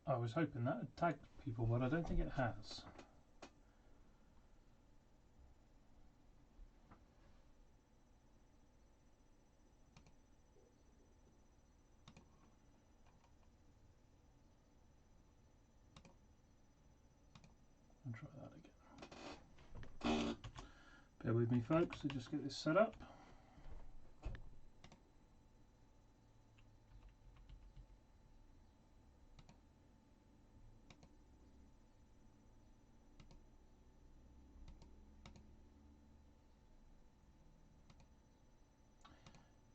I was hoping that had tagged people, but I don't think it has. I'll try that again. Bear with me, folks, to just get this set up.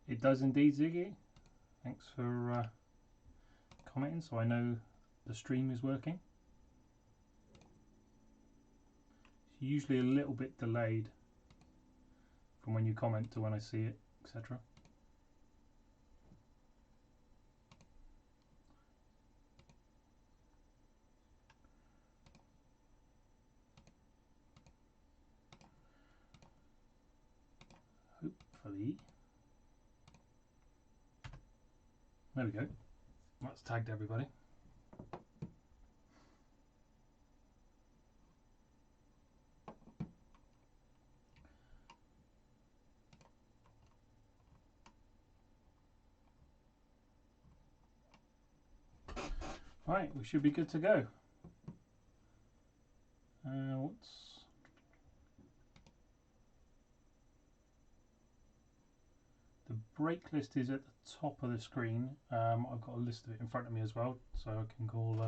It does indeed, Ziggy. Thanks for commenting, so I know the stream is working. It's usually a little bit delayed from when you comment to when I see it, etc. Hopefully. There we go. That's tagged everybody. Right, we should be good to go. What's the break list is at the top of the screen. I've got a list of it in front of me as well, so I can call.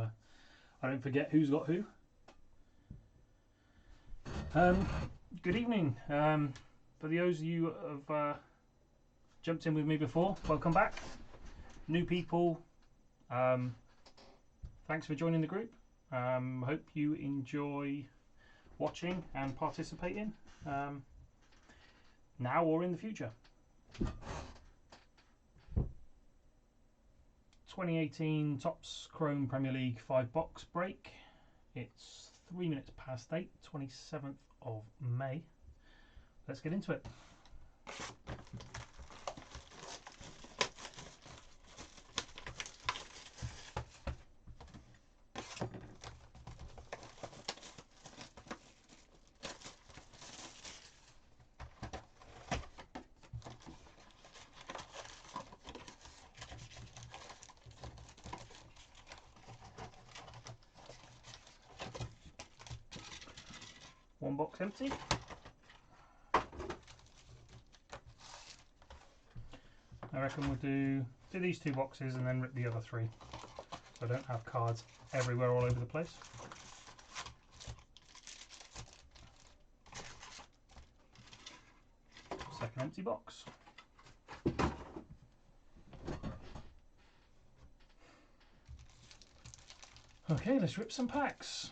I don't forget who's got who. Good evening. For those of you who have jumped in with me before, welcome back. New people, thanks for joining the group. Hope you enjoy watching and participating now or in the future. 2018 Topps Chrome Premier League 5-box break. It's 3 minutes past 8, 27th of May. Let's get into it. One box empty. I reckon we'll do these 2 boxes and then rip the other 3, so I don't have cards everywhere all over the place. Second empty box. Okay, let's rip some packs.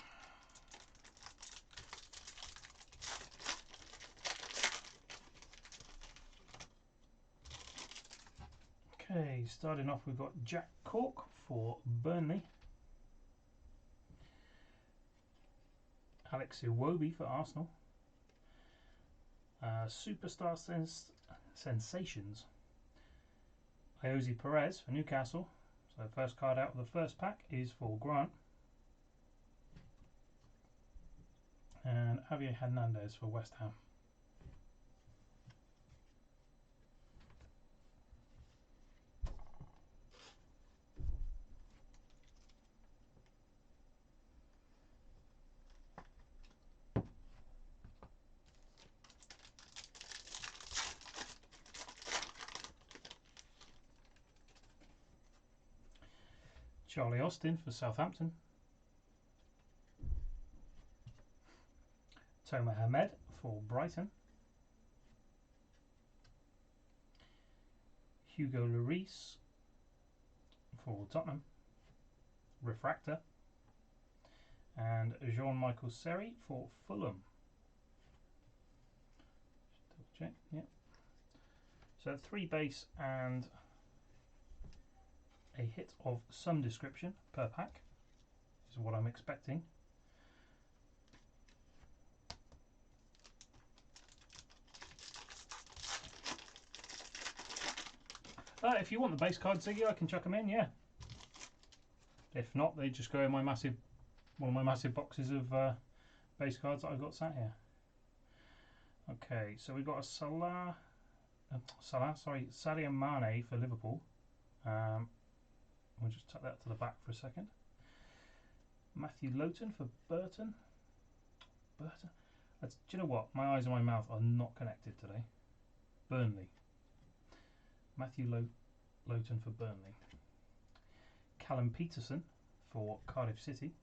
Okay, starting off, we've got Jack Cork for Burnley, Alex Iwobi for Arsenal, Superstar Sensations, Iosi Perez for Newcastle. So first card out of the first pack is for Grant, and Javier Hernandez for West Ham. Charlie Austin for Southampton, Toma Hamed for Brighton, Hugo Lloris for Tottenham, Refractor, and Jean-Michel Seri for Fulham. Just double check, yep. So 3 base and a hit of some description per pack is what I'm expecting. If you want the base cards, Ziggy, I can chuck them in, yeah. If not, they just go in my one of my massive boxes of base cards that I've got sat here. Okay, so we've got a Sadio Mane for Liverpool. We'll just tuck that to the back for a second. Matthew Lowton for Burton. Do you know what? My eyes and my mouth are not connected today. Burnley. Matthew Lowton for Burnley. Callum Peterson for Cardiff City.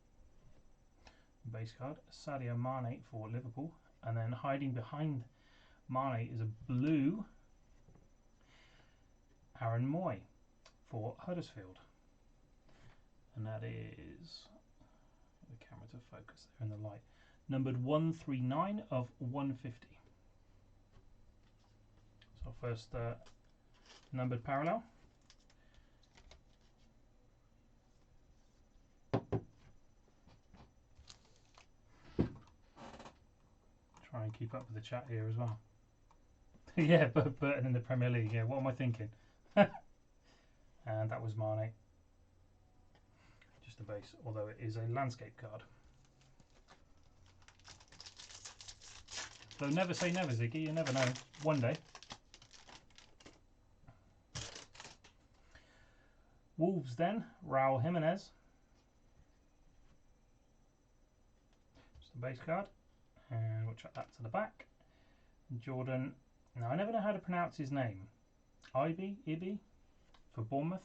Base card. Sadio Mane for Liverpool. And then hiding behind Mane is a blue Aaron Moy for Huddersfield. And that is the camera to focus there in the light. Numbered 139 of 150. So first numbered parallel. Try and keep up with the chat here as well. Yeah, Burton in the Premier League. Yeah, what am I thinking? And that was Mane. Just a base, although it is a landscape card. Though never say never, Ziggy. You never know. One day. Wolves then. Raul Jimenez. Just a base card. And we'll chuck that to the back. Jordan. Now, I never know how to pronounce his name. Ibi for Bournemouth.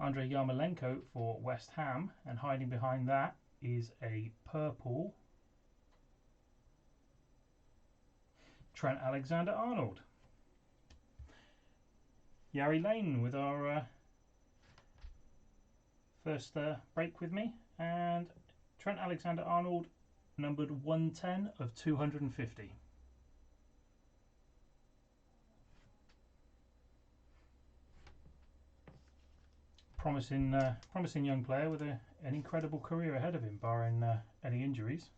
Andrei Yarmolenko for West Ham. And hiding behind that is a purple Trent Alexander-Arnold. Yari Lane with our first break with me. And Trent Alexander-Arnold, numbered 110 of 250. Promising young player with an incredible career ahead of him, barring any injuries.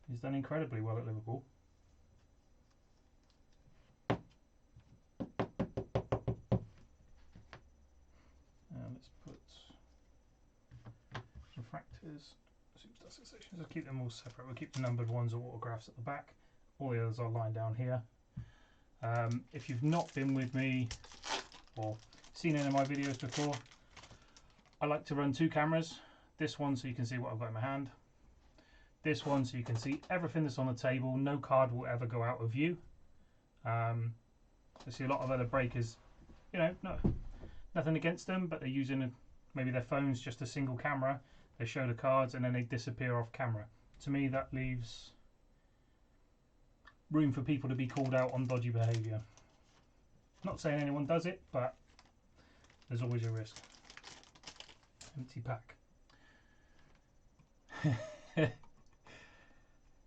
He's done incredibly well at Liverpool. Let's put refractors, superstar sections. I'll keep them all separate. We'll keep the numbered ones or autographs at the back. All the others are lined down here. If you've not been with me or seen any of my videos before, I like to run two cameras. This one so you can see what I've got in my hand. This one so you can see everything that's on the table. No card will ever go out of view. I see a lot of other breakers, you know, nothing against them, but they're using maybe their phone's just a single camera. They show the cards and then they disappear off camera. To me, that leaves room for people to be called out on dodgy behaviour. Not saying anyone does it, but there's always a risk. Empty pack.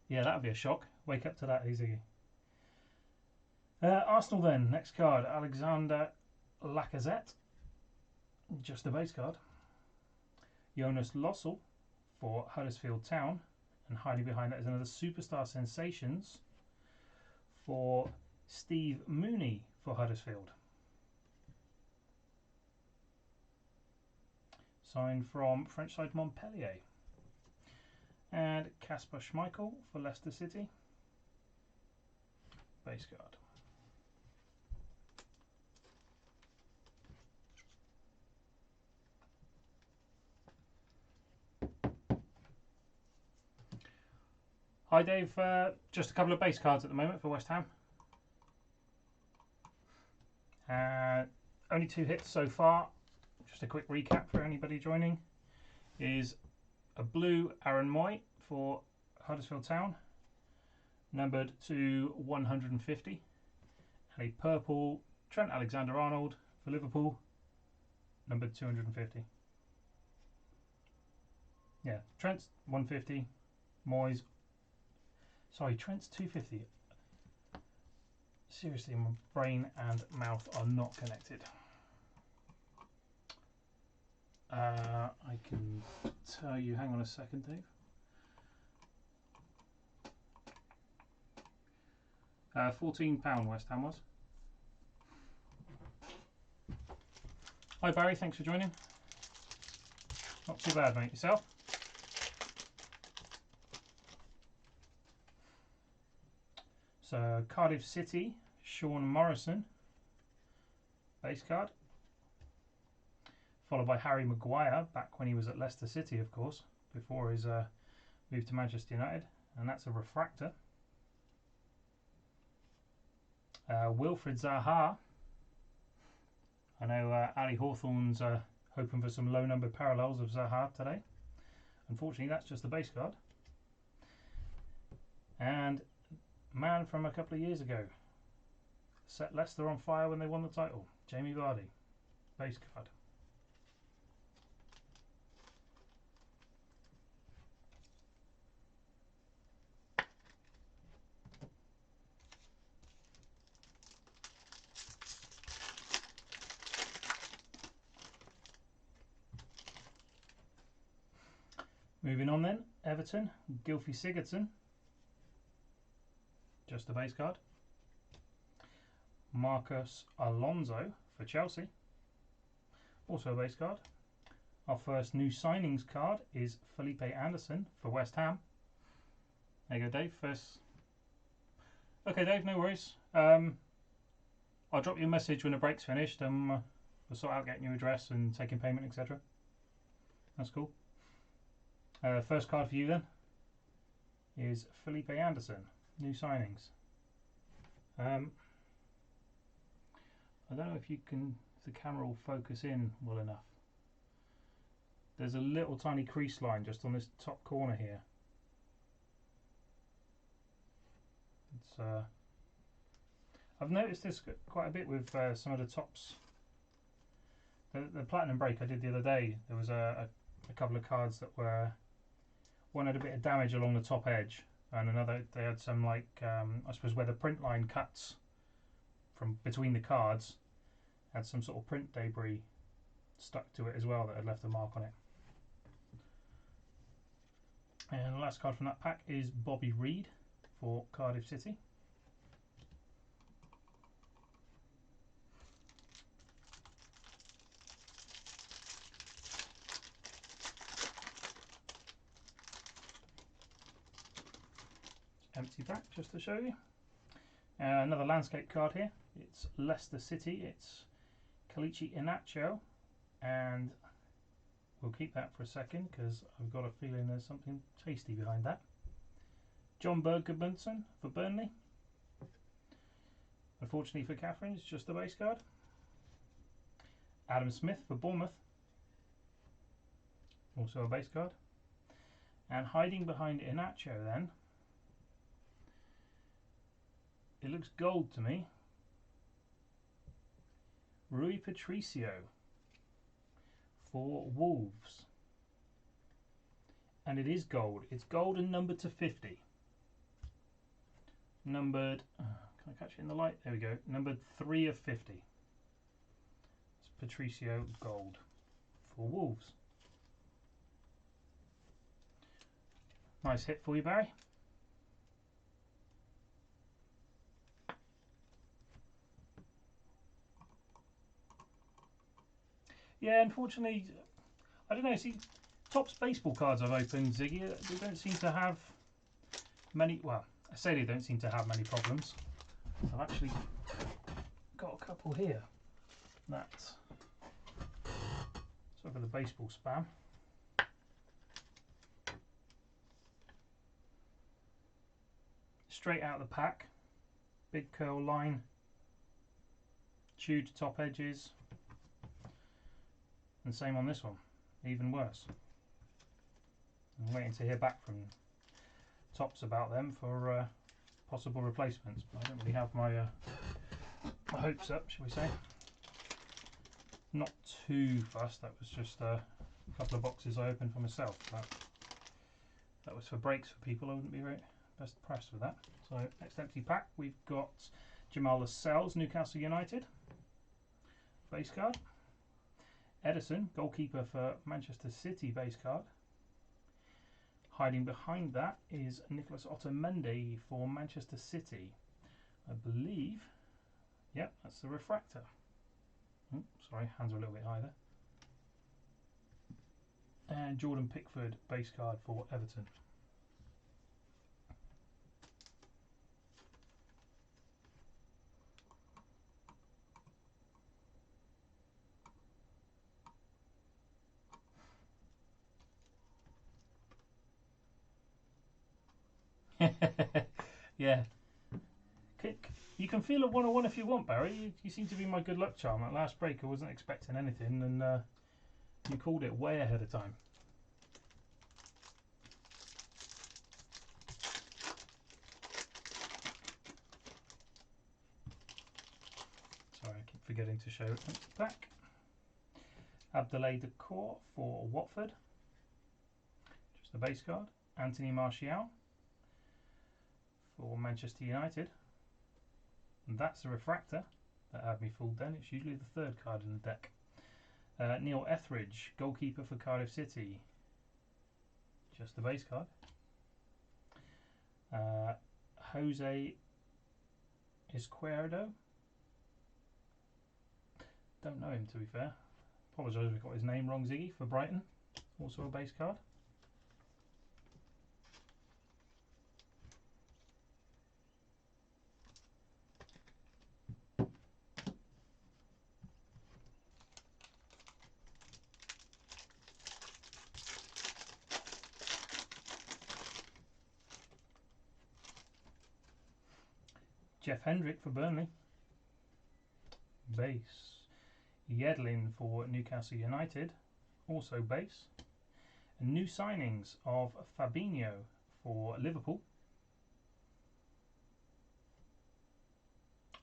Yeah, that would be a shock. Wake up to that, easy. Arsenal then, next card, Alexander Lacazette. Just a base card. Jonas Lossell for Huddersfield Town. And hiding behind that is another Superstar Sensations for Steve Mooney for Huddersfield. Signed from French side Montpellier. And Kasper Schmeichel for Leicester City. Base card. Hi Dave, just a couple of base cards at the moment for West Ham. Only 2 hits so far. Just a quick recap for anybody joining. Is a blue Aaron Moy for Huddersfield Town, numbered to 150. And a purple Trent Alexander-Arnold for Liverpool, numbered 250. Yeah, Trent's 150, Moy's... Sorry, Trent's 250. Seriously, my brain and mouth are not connected. I can tell you, hang on a second, Dave. £14 West Ham was. Hi Barry, thanks for joining. Not too bad, mate. Yourself? So Cardiff City, Sean Morrison, base card. Followed by Harry Maguire, back when he was at Leicester City, of course, before his move to Manchester United, and that's a refractor. Wilfried Zaha. I know Ali Hawthorne's hoping for some low-numbered parallels of Zaha today. Unfortunately, that's just the base card. And man from a couple of years ago, set Leicester on fire when they won the title, Jamie Vardy, base card. Moving on then, Everton, Gylfi Sigurdsson, just a base card. Marcos Alonso for Chelsea, also a base card. Our first new signings card is Felipe Anderson for West Ham. There you go, Dave. First. Okay, Dave, no worries. I'll drop you a message when the break's finished and we'll sort out getting your address and taking payment, etc. That's cool. First card for you then is Felipe Anderson, new signings. I don't know if the camera will focus in well enough. There's a little tiny crease line just on this top corner here. It's I've noticed this quite a bit with some of the tops. The Platinum Break I did the other day, there was a couple of cards that were, one had a bit of damage along the top edge, and another they had some I suppose where the print line cuts from between the cards, had some sort of print debris stuck to it as well that had left a mark on it. And the last card from that pack is Bobby Reid for Cardiff City. Empty pack just to show you. Another landscape card here. It's Leicester City. It's Kelechi Iheanacho, and we'll keep that for a second because I've got a feeling there's something tasty behind that. John Berg-Gudmundsson for Burnley. Unfortunately for Catherine, it's just a base card. Adam Smith for Bournemouth. Also a base card. And hiding behind Iheanacho then, it looks gold to me. Rui Patricio for Wolves. And it is gold. It's gold and numbered to 50. Numbered, can I catch it in the light? There we go. Numbered 3 of 50. It's Patricio gold for Wolves. Nice hit for you, Barry. Yeah, unfortunately, I don't know. See, Topps baseball cards I've opened, Ziggy, they don't seem to have many. Well, I say they don't seem to have many problems. I've actually got a couple here. That's sort of the baseball spam. Straight out of the pack, big curl line, chewed top edges. And same on this one, even worse. I'm waiting to hear back from Topps about them for possible replacements, but I don't really have my hopes up, shall we say. Not too fussed, that was just a couple of boxes I opened for myself. That was for breaks for people, I wouldn't be very best pressed with that. So next empty pack, we've got Jamal Lascelles, Newcastle United, base card. Edison, goalkeeper for Manchester City, base card. Hiding behind that is Nicolas Otamendi for Manchester City. I believe, yep, that's the refractor. Oh, sorry, hands are a little bit high there. And Jordan Pickford, base card for Everton. Yeah. You can feel a 101 if you want, Barry. You seem to be my good luck charm. At last break, I wasn't expecting anything, and you called it way ahead of time. Sorry, I keep forgetting to show it back. Abdoulaye Doucouré for Watford. Just the base card. Anthony Martial for Manchester United. And that's a refractor. That had me fooled then. It's usually the third card in the deck. Neil Etheridge, goalkeeper for Cardiff City. Just the base card. Jose Izquierdo. Don't know him, to be fair. Apologise if I got his name wrong, Ziggy, for Brighton. Also a base card. Jeff Hendrick for Burnley. Base. Yedlin for Newcastle United. Also base. And new signings of Fabinho for Liverpool.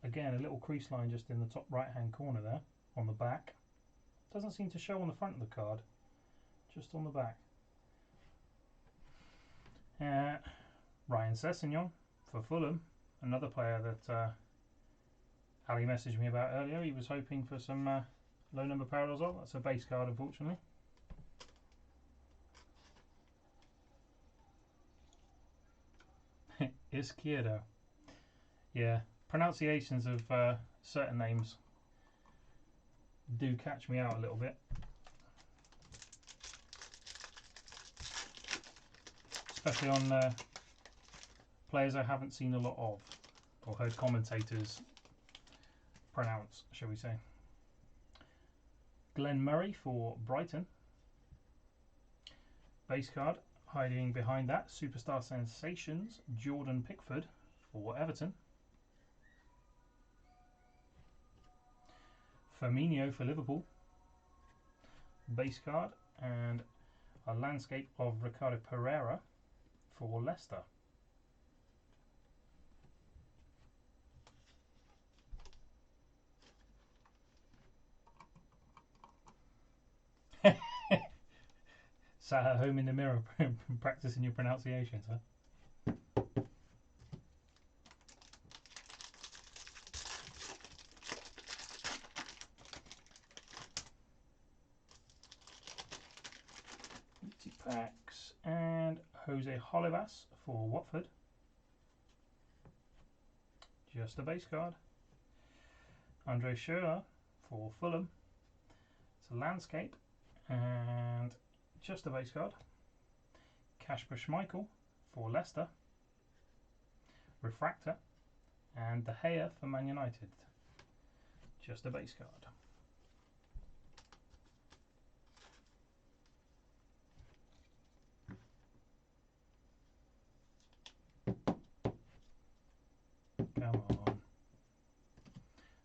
Again, a little crease line just in the top right hand corner there on the back. Doesn't seem to show on the front of the card, just on the back. Ryan Sessegnon for Fulham, another player that Ali messaged me about earlier. He was hoping for some low number parallels on. That's a base card, unfortunately. Izquierdo. Yeah, pronunciations of certain names do catch me out a little bit. Especially on players I haven't seen a lot of, or heard commentators pronounce, shall we say. Glenn Murray for Brighton. Base card. Hiding behind that, Superstar Sensations, Jordan Pickford for Everton. Firmino for Liverpool. Base card. And a landscape of Ricardo Pereira for Leicester. Sat at home in the mirror practicing your pronunciations, huh? Packs and Jose Holebas for Watford. Just a base card. Andre Schürrle for Fulham. It's a landscape and just a base card. Kasper Schmeichel for Leicester. Refractor. And De Gea for Man United. Just a base card. Come on.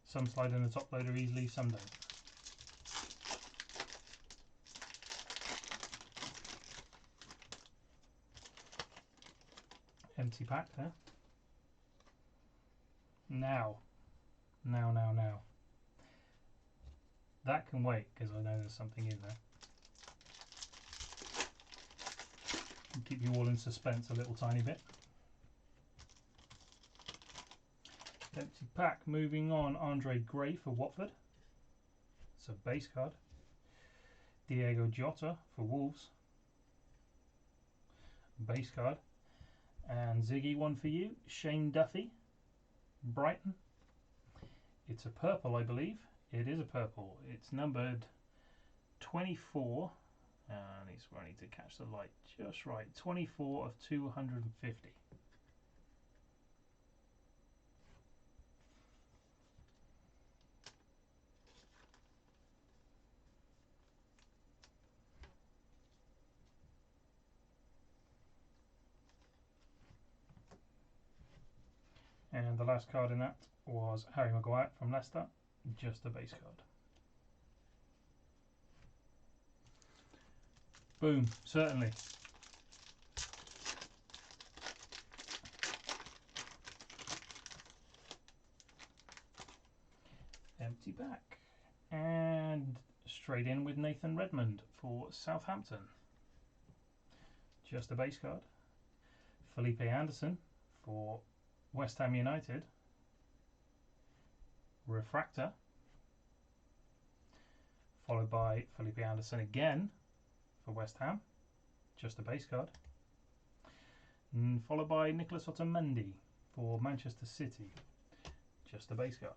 Some slide in the top loader easily, some don't. Empty pack there. Now. That can wait because I know there's something in there. Keep you all in suspense a little tiny bit. Empty pack. Moving on, Andre Gray for Watford. It's a base card. Diego Jota for Wolves. Base card. And Ziggy, one for you. Shane Duffy, Brighton. It's a purple, I believe. It is a purple. It's numbered 24, and he's running to catch the light just right. 24 of 250. And the last card in that was Harry Maguire from Leicester, just a base card. Boom, certainly. Empty back. And straight in with Nathan Redmond for Southampton. Just a base card. Felipe Anderson for West Ham United. Refractor. Followed by Felipe Anderson again for West Ham. Just a base card. And followed by Nicholas Otamendi for Manchester City. Just a base card.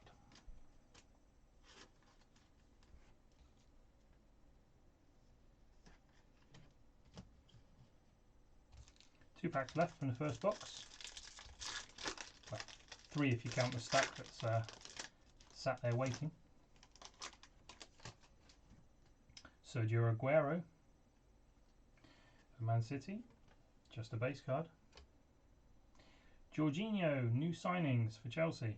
Two packs left from the first box. Well, three if you count the stack that's sat there waiting. Sergio Aguero for Man City, just a base card. Jorginho, new signings for Chelsea.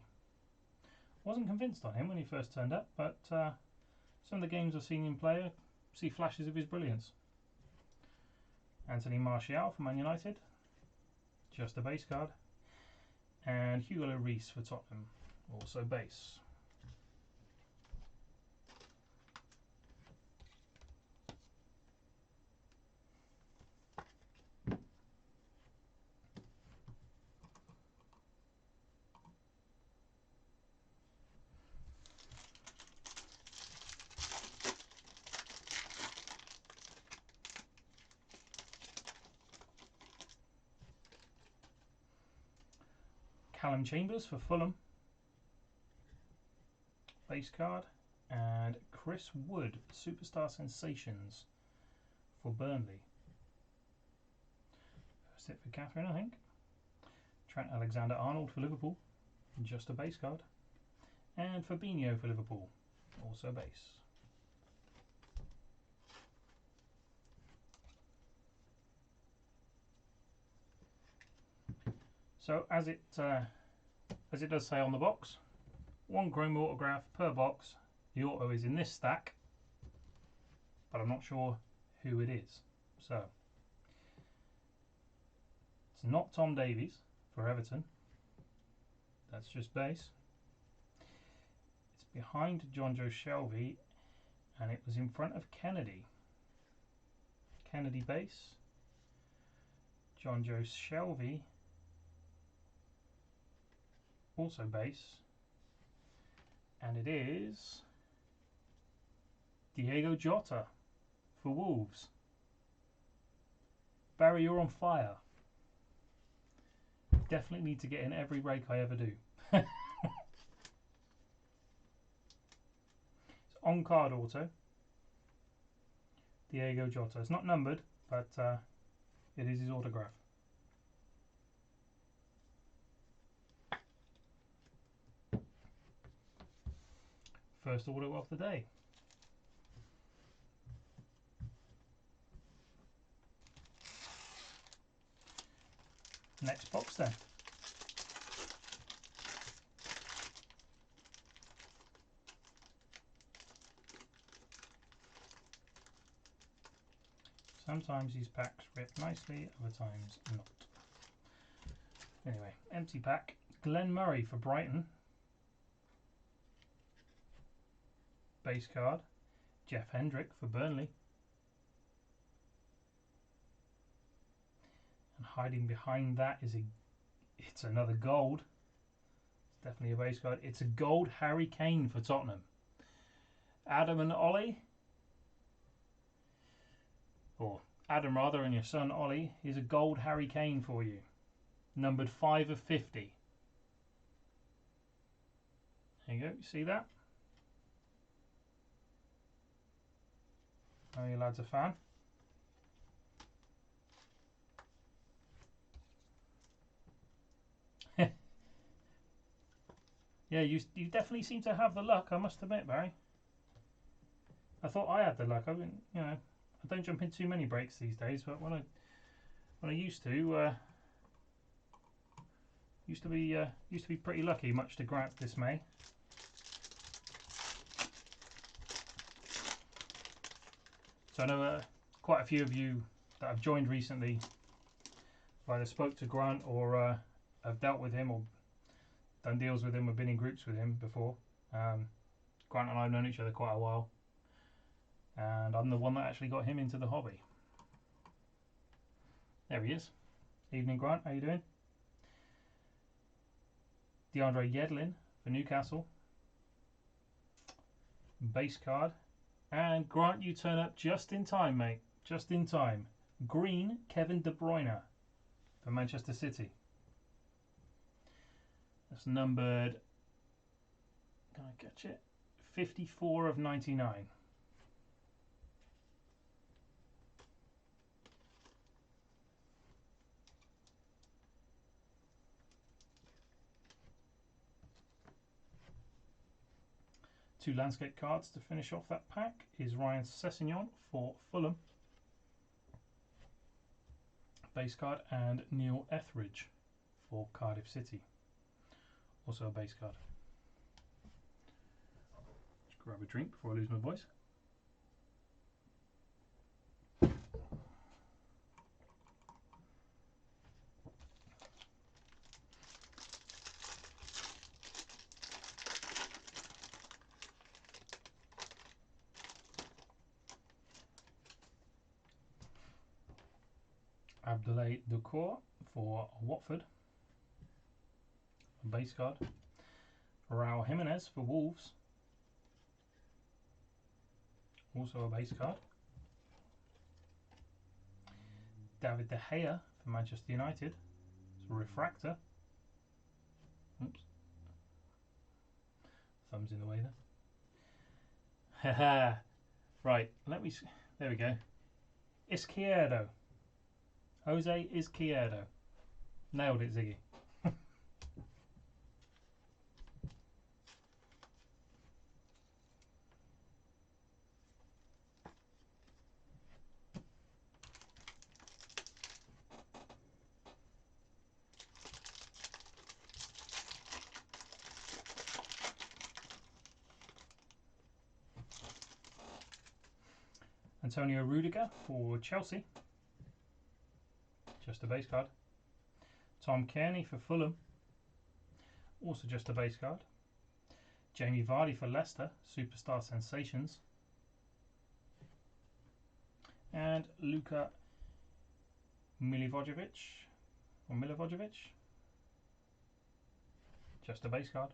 Wasn't convinced on him when he first turned up, but some of the games I've seen him play, see flashes of his brilliance. Anthony Martial for Man United, just a base card. And Hugo Lloris for Tottenham, also base. Callum Chambers for Fulham, base card, and Chris Wood, Superstar Sensations for Burnley. First hit for Catherine, I think. Trent Alexander-Arnold for Liverpool, just a base card, and Fabinho for Liverpool, also base. So as it does say on the box, one chrome autograph per box. The auto is in this stack, but I'm not sure who it is. So it's not Tom Davies for Everton. That's just base. It's behind Jonjo Shelvey, and it was in front of Kennedy. Kennedy base. Jonjo Shelvey, also base, and it is Diego Jota for Wolves. Barry, you're on fire. Definitely need to get in every rake I ever do. It's on card auto. Diego Jota. It's not numbered, but it is his autograph. First auto of the day. Next box then. Sometimes these packs rip nicely, other times not. Anyway, empty pack. Glenn Murray for Brighton. Base card. Jeff Hendrick for Burnley. And hiding behind that is it's another gold. It's definitely a base card. It's a gold Harry Kane for Tottenham. Adam and Ollie, or Adam rather, and your son Ollie, is a gold Harry Kane for you. Numbered 5 of 50. There you go, you see that? Are you lads a fan? Yeah, you definitely seem to have the luck, I must admit, Barry. I thought I had the luck. I wouldn't, you know, I don't jump in too many breaks these days, but when I used to be pretty lucky, much to Grant's dismay. So I know quite a few of you that have joined recently have either spoke to Grant or have dealt with him or done deals with him or been in groups with him before. Grant and I have known each other quite a while, and I'm the one that actually got him into the hobby. There he is. Evening, Grant. How you doing? DeAndre Yedlin for Newcastle. Base card. And Grant, you turn up just in time, mate. Just in time. Green, Kevin De Bruyne for Manchester City. That's numbered, can I catch it? 54 of 99. Two landscape cards to finish off that pack is Ryan Sessegnon for Fulham. Base card, and Neil Etheridge for Cardiff City. Also a base card. Just grab a drink before I lose my voice. Abdoulaye Doucouré for Watford. A base card. Raul Jimenez for Wolves. Also a base card. David De Gea for Manchester United. It's a refractor. Oops. Thumb's in the way there. Haha. Right, there we go. Izquierdo. Jose Izquierdo. Nailed it, Ziggy. Antonio Rudiger for Chelsea. Just a base card. Tom Kearney for Fulham. Also just a base card. Jamie Vardy for Leicester. Superstar Sensations. And Luka Milivojevic. Or Milivojevic. Just a base card.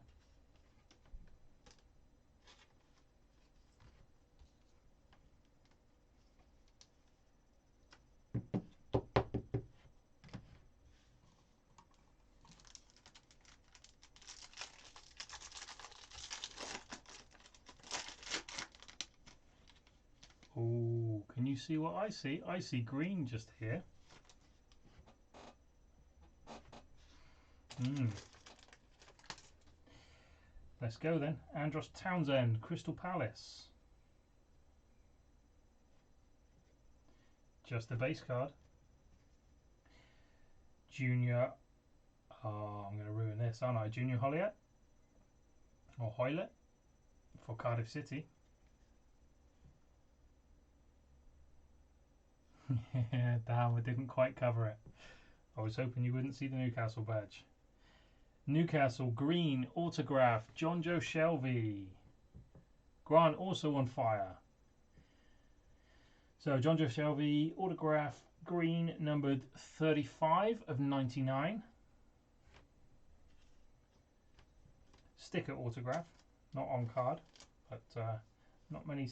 Oh, can you see what I see? I see green just here. Let's go then. Andros Townsend, Crystal Palace. Just a base card. Junior, I'm going to ruin this, aren't I? Junior Hoilett, or Hoilett, for Cardiff City. Damn, I didn't quite cover it. I was hoping you wouldn't see the Newcastle badge. Newcastle, green, autograph, Jonjo Shelvey. Grant also on fire. So, Jonjo Shelvey, autograph, green, numbered 35 of 99. Sticker autograph, not on card, but not many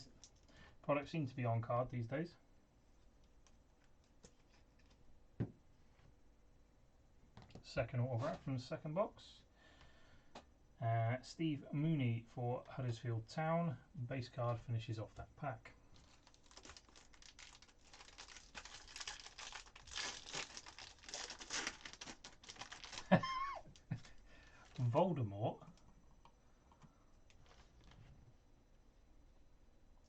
products seem to be on card these days. Second autograph from the second box. Steve Mooney for Huddersfield Town. Base card finishes off that pack. Voldemort.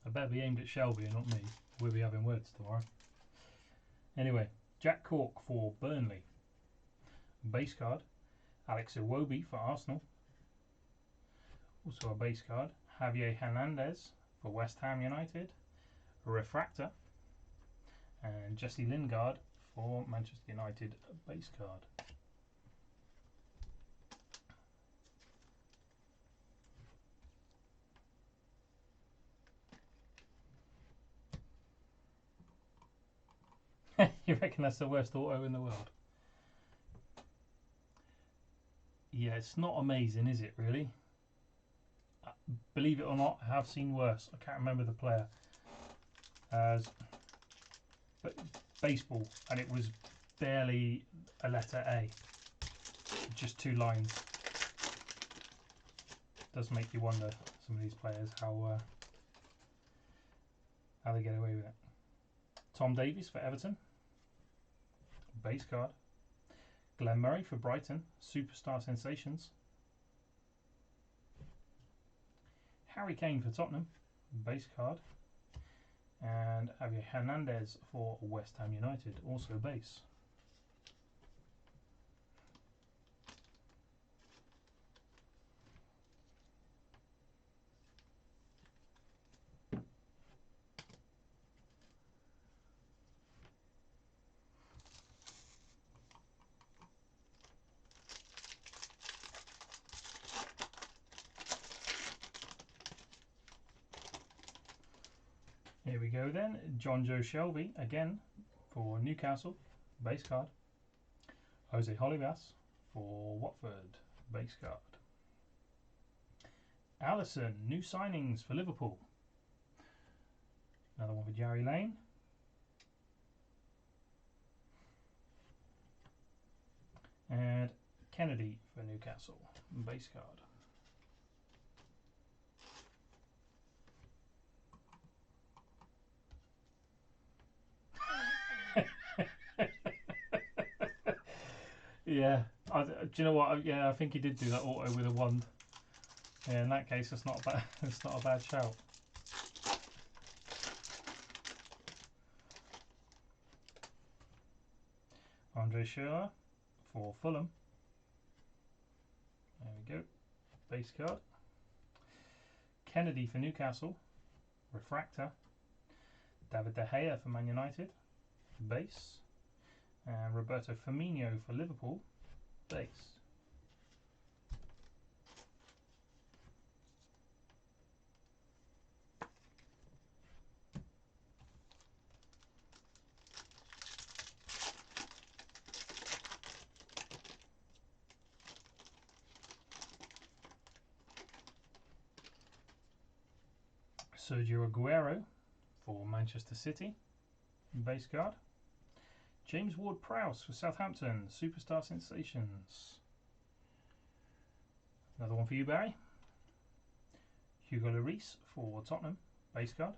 I better be aimed at Shelby and not me. We'll be having words tomorrow. Anyway, Jack Cork for Burnley. Base card. Alex Iwobi for Arsenal. Also a base card. Javier Hernandez for West Ham United. Refractor. And Jesse Lingard for Manchester United base card. You reckon that's the worst auto in the world? Yeah, it's not amazing, is it, really? Believe it or not, I have seen worse. I can't remember the player. But baseball, and it was barely a letter A. Just 2 lines. Does make you wonder, some of these players, how they get away with it. Tom Davies for Everton. Base card. Glenn Murray for Brighton. Superstar Sensations. Harry Kane for Tottenham. Base card. And Javier Hernandez for West Ham United. Also base. Here we go then. John Joe Shelby again for Newcastle, base card. Jose Holivas for Watford, base card. Allison, new signings for Liverpool. Another one for Jerry Lane. And Kennedy for Newcastle, base card. Yeah, do you know what? Yeah, I think he did do that auto with a wand. Yeah, in that case, it's not a bad. It's not a bad shout. Andre Schürrle for Fulham. There we go. Base card. Kennedy for Newcastle. Refractor. David De Gea for Man United. Base. And Roberto Firmino for Liverpool. Base. Sergio Aguero for Manchester City. Base card. James Ward-Prowse for Southampton. Superstar Sensations. Another one for you, Barry. Hugo Lloris for Tottenham. Base card.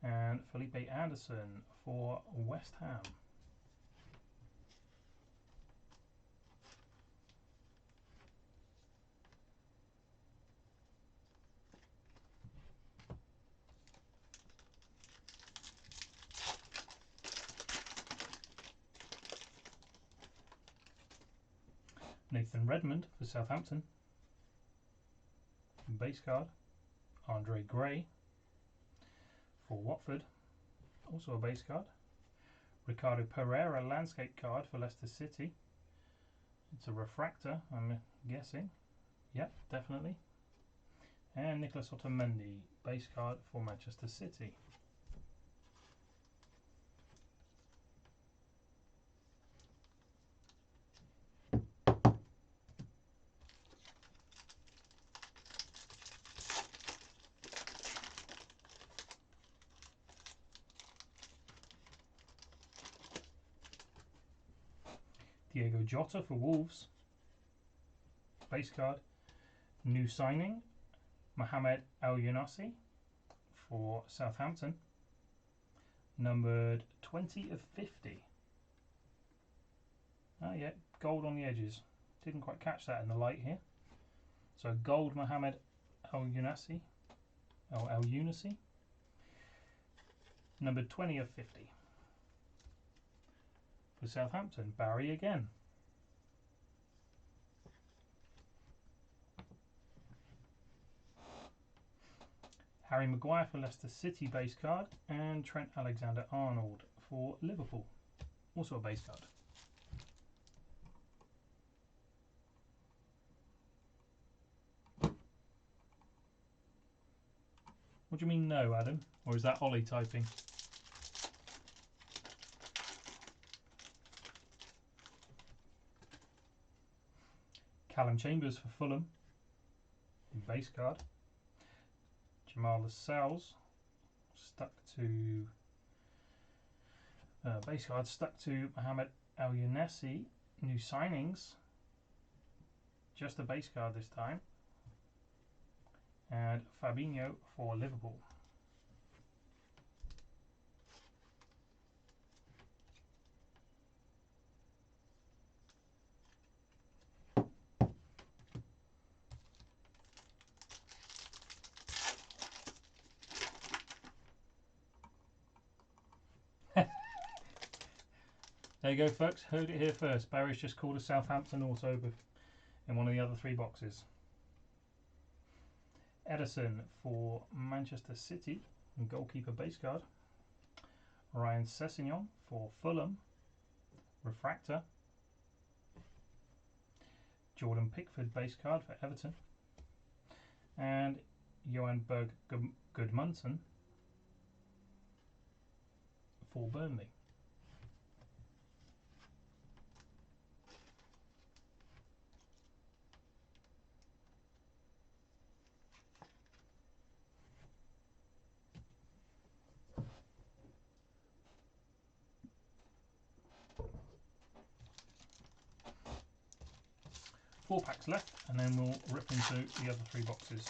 And Felipe Anderson for West Ham. Nathan Redmond for Southampton. Base card. Andre Gray for Watford. Also a base card. Ricardo Pereira landscape card for Leicester City. It's a refractor, I'm guessing. Yep, definitely. And Nicolas Otamendi, base card for Manchester City. Diego Jota for Wolves. Base card. New signing. Mohamed El Younousi for Southampton. Numbered 20 of 50. Oh yeah, gold on the edges. Didn't quite catch that in the light here. So gold Mohamed El-Younasi, El-Younasi, numbered 20 of 50. For Southampton, Barry again. Harry Maguire for Leicester City base card, and Trent Alexander-Arnold for Liverpool, also a base card. What do you mean no, Adam? Or is that Ollie typing? Callum Chambers for Fulham, base card. Jamal Lascelles stuck to base card, stuck to Mohamed El-Younasi, new signings, just a base card this time, and Fabinho for Liverpool. There you go, folks. Heard it here first. Barry's just called a Southampton auto in one of the other 3 boxes. Ederson for Manchester City, goalkeeper base card. Ryan Sessegnon for Fulham, refractor. Jordan Pickford base card for Everton. And Johan Berg Gudmundsson for Burnley. Four packs left, and then we'll rip into the other 3 boxes.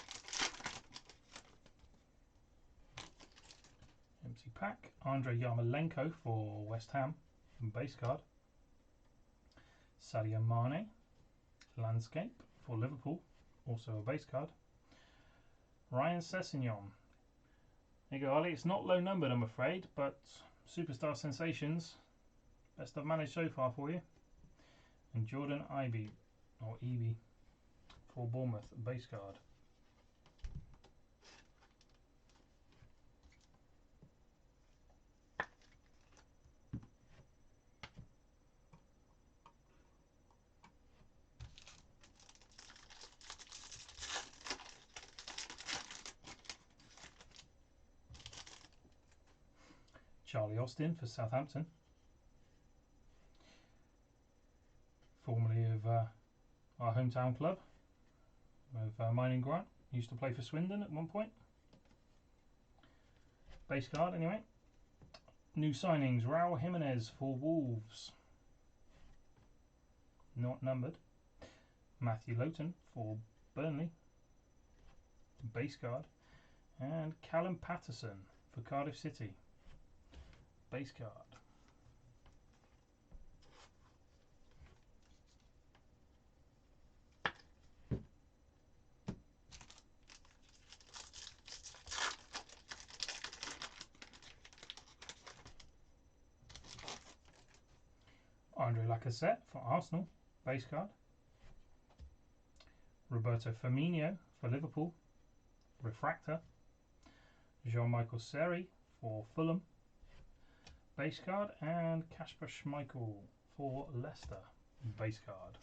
Empty pack. Andrei Yarmolenko for West Ham, base card. Sadio Mane, landscape for Liverpool, also a base card. Ryan Sessegnon. There you go, Ollie. It's not low numbered, I'm afraid, but superstar sensations. Best I've managed so far for you. And Jordan Ibe for Bournemouth, base card. Charlie Austin for Southampton, formerly of our hometown club of mine and Grant. Used to play for Swindon at one point. Base card anyway. New signings, Raul Jimenez for Wolves, not numbered. Matthew Lowton for Burnley, base card. And Callum Patterson for Cardiff City, base card. Andre Lacazette for Arsenal, base card. Roberto Firmino for Liverpool, refractor. Jean-Michel Seri for Fulham, base card. And Kasper Schmeichel for Leicester, base card.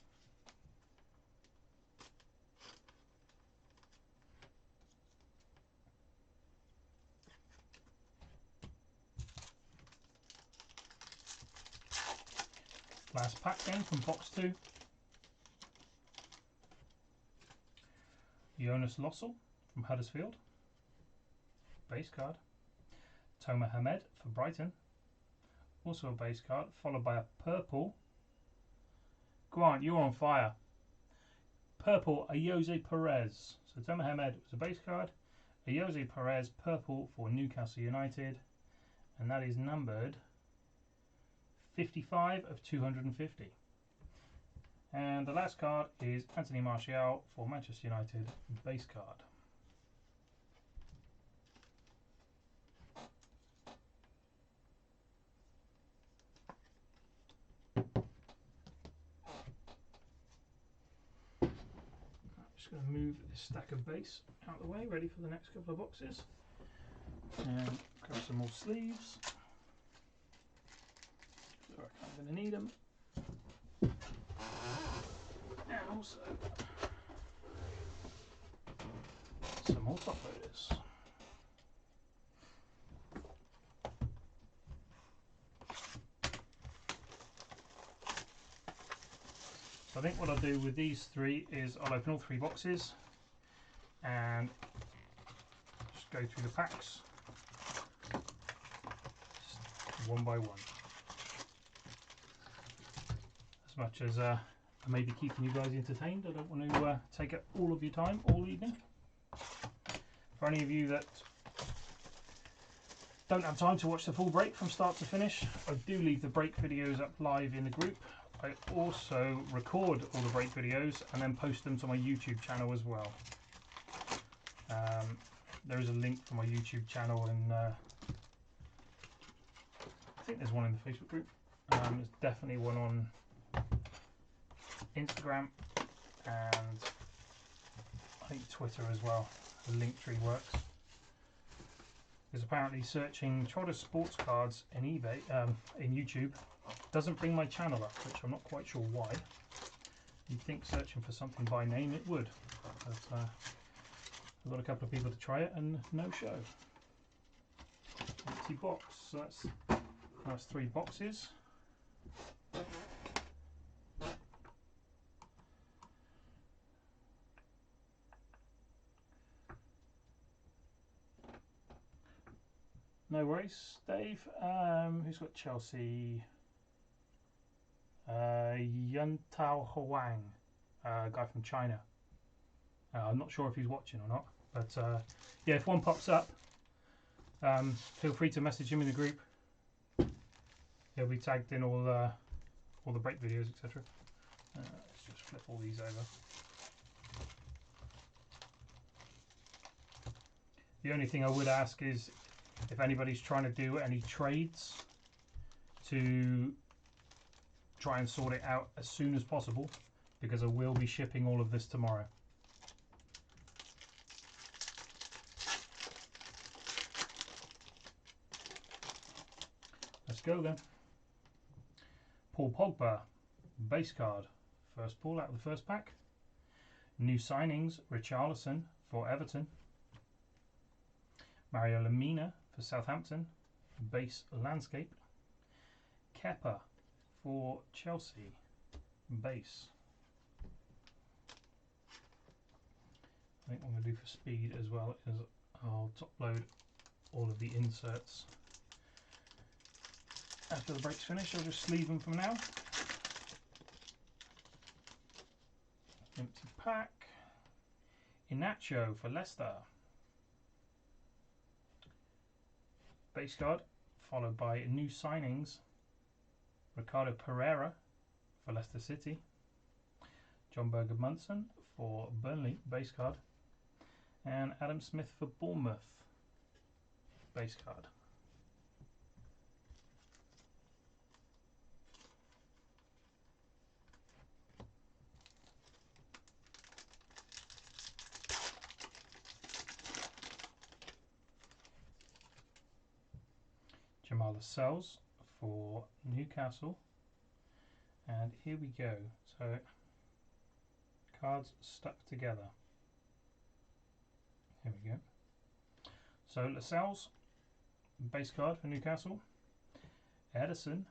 Last pack then from box 2. Jonas Lossell from Huddersfield, base card. Toma Hamed for Brighton, also a base card, followed by a purple. Grant, you're on fire. Purple, Ayoze Perez. So Toma Hamed was a base card. Ayoze Perez, purple for Newcastle United. And that is numbered 55 of 250. And the last card is Anthony Martial for Manchester United, base card. Just going to move this stack of base out of the way, ready for the next couple of boxes. And grab some more sleeves. So I reckon I'm going to need them. And also some more top loaders. So I think what I'll do with these three is I'll open all three boxes and just go through the packs just one by one. As much as I may be keeping you guys entertained, I don't want to take up all of your time all evening. For any of you that don't have time to watch the full break from start to finish, I do leave the break videos up live in the group. I also record all the break videos and then post them to my YouTube channel as well. There is a link for my YouTube channel, and I think there's one in the Facebook group. There's definitely one on Instagram and I think Twitter as well. The Linktree works. Because apparently searching Trotter Sports Cards in eBay, in YouTube, doesn't bring my channel up, which I'm not quite sure why. You'd think searching for something by name it would, but I've got a couple of people to try it and no show. Empty box, so that's three boxes. No worries, Dave. Who's got Chelsea? Yun Tao Huang, guy from China. I'm not sure if he's watching or not, but yeah, if one pops up, feel free to message him in the group. He'll be tagged in all the break videos, etc. Let's just flip all these over. The only thing I would ask is if anybody's trying to do any trades, to try and sort it out as soon as possible, because I will be shipping all of this tomorrow. Let's go then. Paul Pogba, base card. First pull out of the first pack. New signings, Richarlison for Everton. Mario Lemina for Southampton, base landscape. Kepa for Chelsea, base. I think what I'm going to do for speed as well is I'll top load all of the inserts. After the break's finished, I'll just sleeve them from now. Empty pack. Iheanacho for Leicester. Base card, followed by new signings. Ricardo Pereira for Leicester City. John Berger-Munson for Burnley, base card. And Adam Smith for Bournemouth, base card. Jamal Lascelles for Newcastle, and here we go. So cards stuck together. Here we go. So Lascelles, base card for Newcastle. Ederson,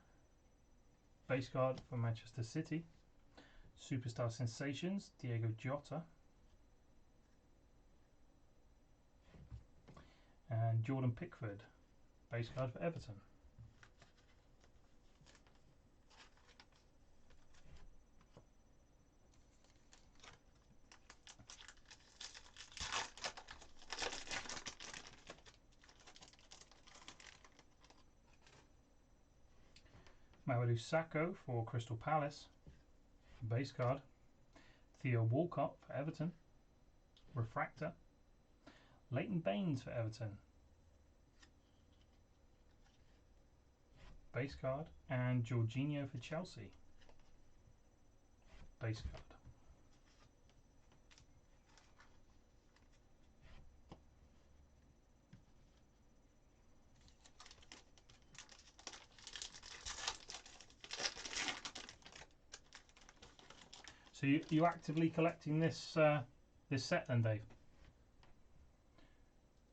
base card for Manchester City. Superstar sensations, Diego Jota. And Jordan Pickford, base card for Everton. Mamadou Sakho for Crystal Palace. base card. Theo Walcott for Everton. Refractor. Leighton Baines for Everton. Base card. And Jorginho for Chelsea. Base card. So you actively collecting this this set then, Dave?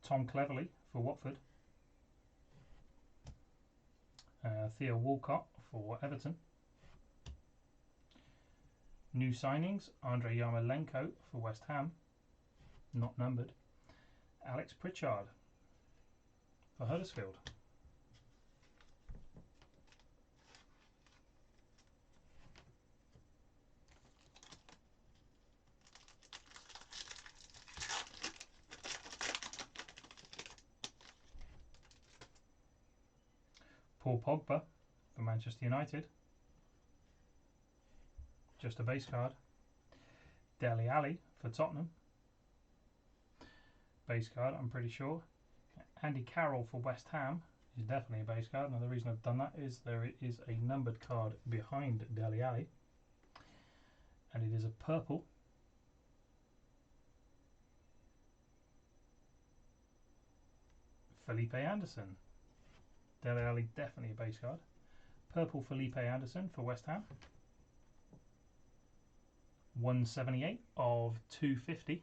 Tom Cleverley for Watford. Theo Walcott for Everton. New signings, Andrei Yarmolenko for West Ham, not numbered. Alex Pritchard for Huddersfield. Paul Pogba for Manchester United. Just a base card. Dele Alli for Tottenham. Base card, I'm pretty sure. Andy Carroll for West Ham is definitely a base card. Now the reason I've done that is there is a numbered card behind Dele Alli. And it is a purple. Felipe Anderson. Dele Alli, definitely a base card. Purple Felipe Anderson for West Ham. 178 of 250.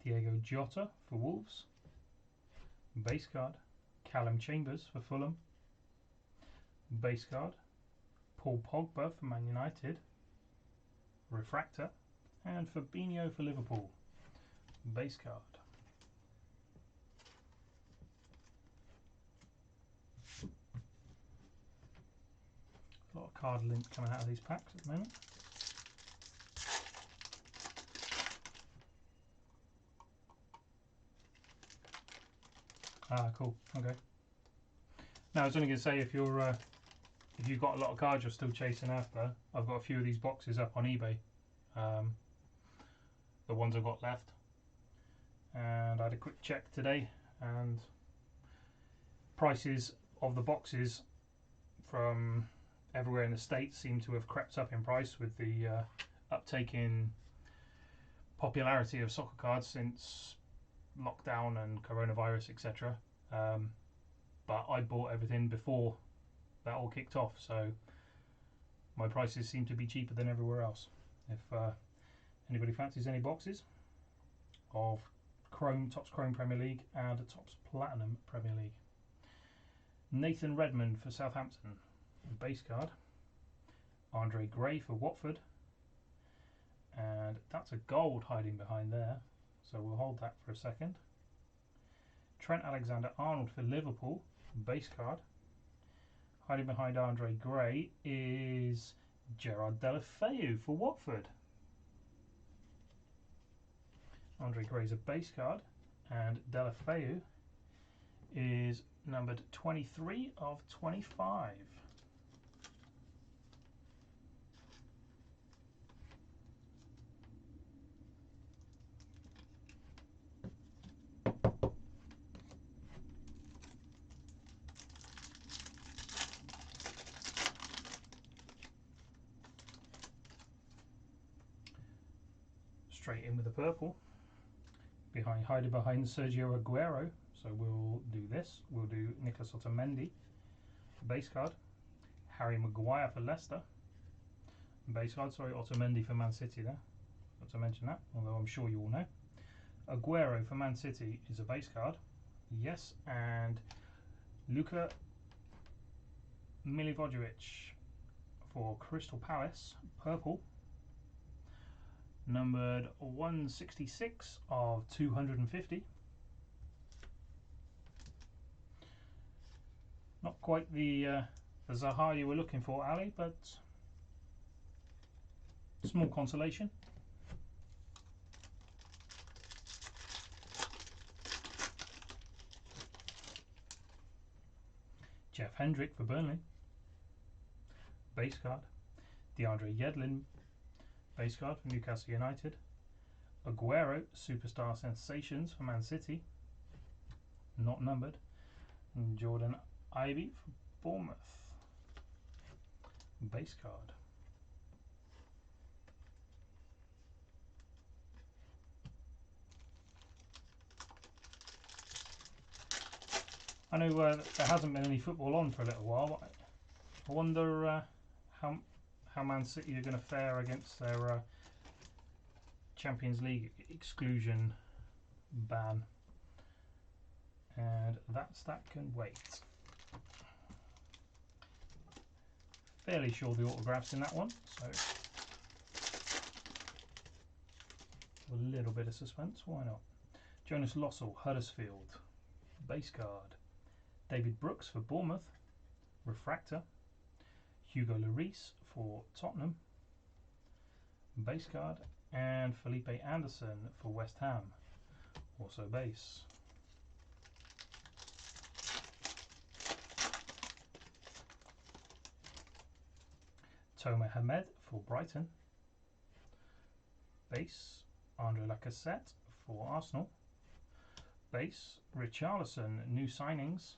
Diego Jota for Wolves. Base card. Callum Chambers for Fulham. Base card. Paul Pogba for Man United. Refractor. And Fabinho for Liverpool. Base card. A lot of card links coming out of these packs at the moment. Ah, cool. Okay. Now I was only going to say if you've got a lot of cards you're still chasing after, I've got a few of these boxes up on eBay. The ones I've got left, and I had a quick check today, and prices of the boxes from everywhere in the States seem to have crept up in price with the uptake in popularity of soccer cards since lockdown and coronavirus, etc. But I bought everything before that all kicked off, so my prices seem to be cheaper than everywhere else. If anybody fancies any boxes of Topps Chrome Premier League and Topps Platinum Premier League. Nathan Redmond for Southampton, base card. Andre Gray for Watford, and that's a gold hiding behind there, so we'll hold that for a second. Trent Alexander-Arnold for Liverpool, base card. Hiding behind Andre Gray is Gerard Deulofeu for Watford. Andre Gray's a base card, and Deulofeu is numbered 23 of 25. Straight in with the purple. Hiding behind Sergio Aguero. So we'll do this. We'll do Nicolas Otamendi, base card. Harry Maguire for Leicester, base card. Sorry, Otamendi for Man City there. Not to mention that, although I'm sure you all know. Aguero for Man City is a base card. Yes, and Luka Milivojevic for Crystal Palace, purple. Numbered 166 of 250. Not quite the Zaha you were looking for, Ali, but small consolation. Jeff Hendrick for Burnley. Base card. DeAndre Yedlin. Base card for Newcastle United. Aguero, Superstar Sensations for Man City. Not numbered. And Jordan Ivey for Bournemouth. Base card. I know there hasn't been any football on for a little while, but I wonder how Man City are going to fare against their Champions League exclusion ban. And that can wait. Fairly sure the autograph's in that one, so a little bit of suspense, why not? Jonas Lossell, Huddersfield. Base card. David Brooks for Bournemouth. Refractor. Hugo Lloris for Tottenham. Base card. And Felipe Anderson for West Ham. Also base. Toma Hamed for Brighton. Base. Andre Lacazette for Arsenal. Base. Richarlison, new signings.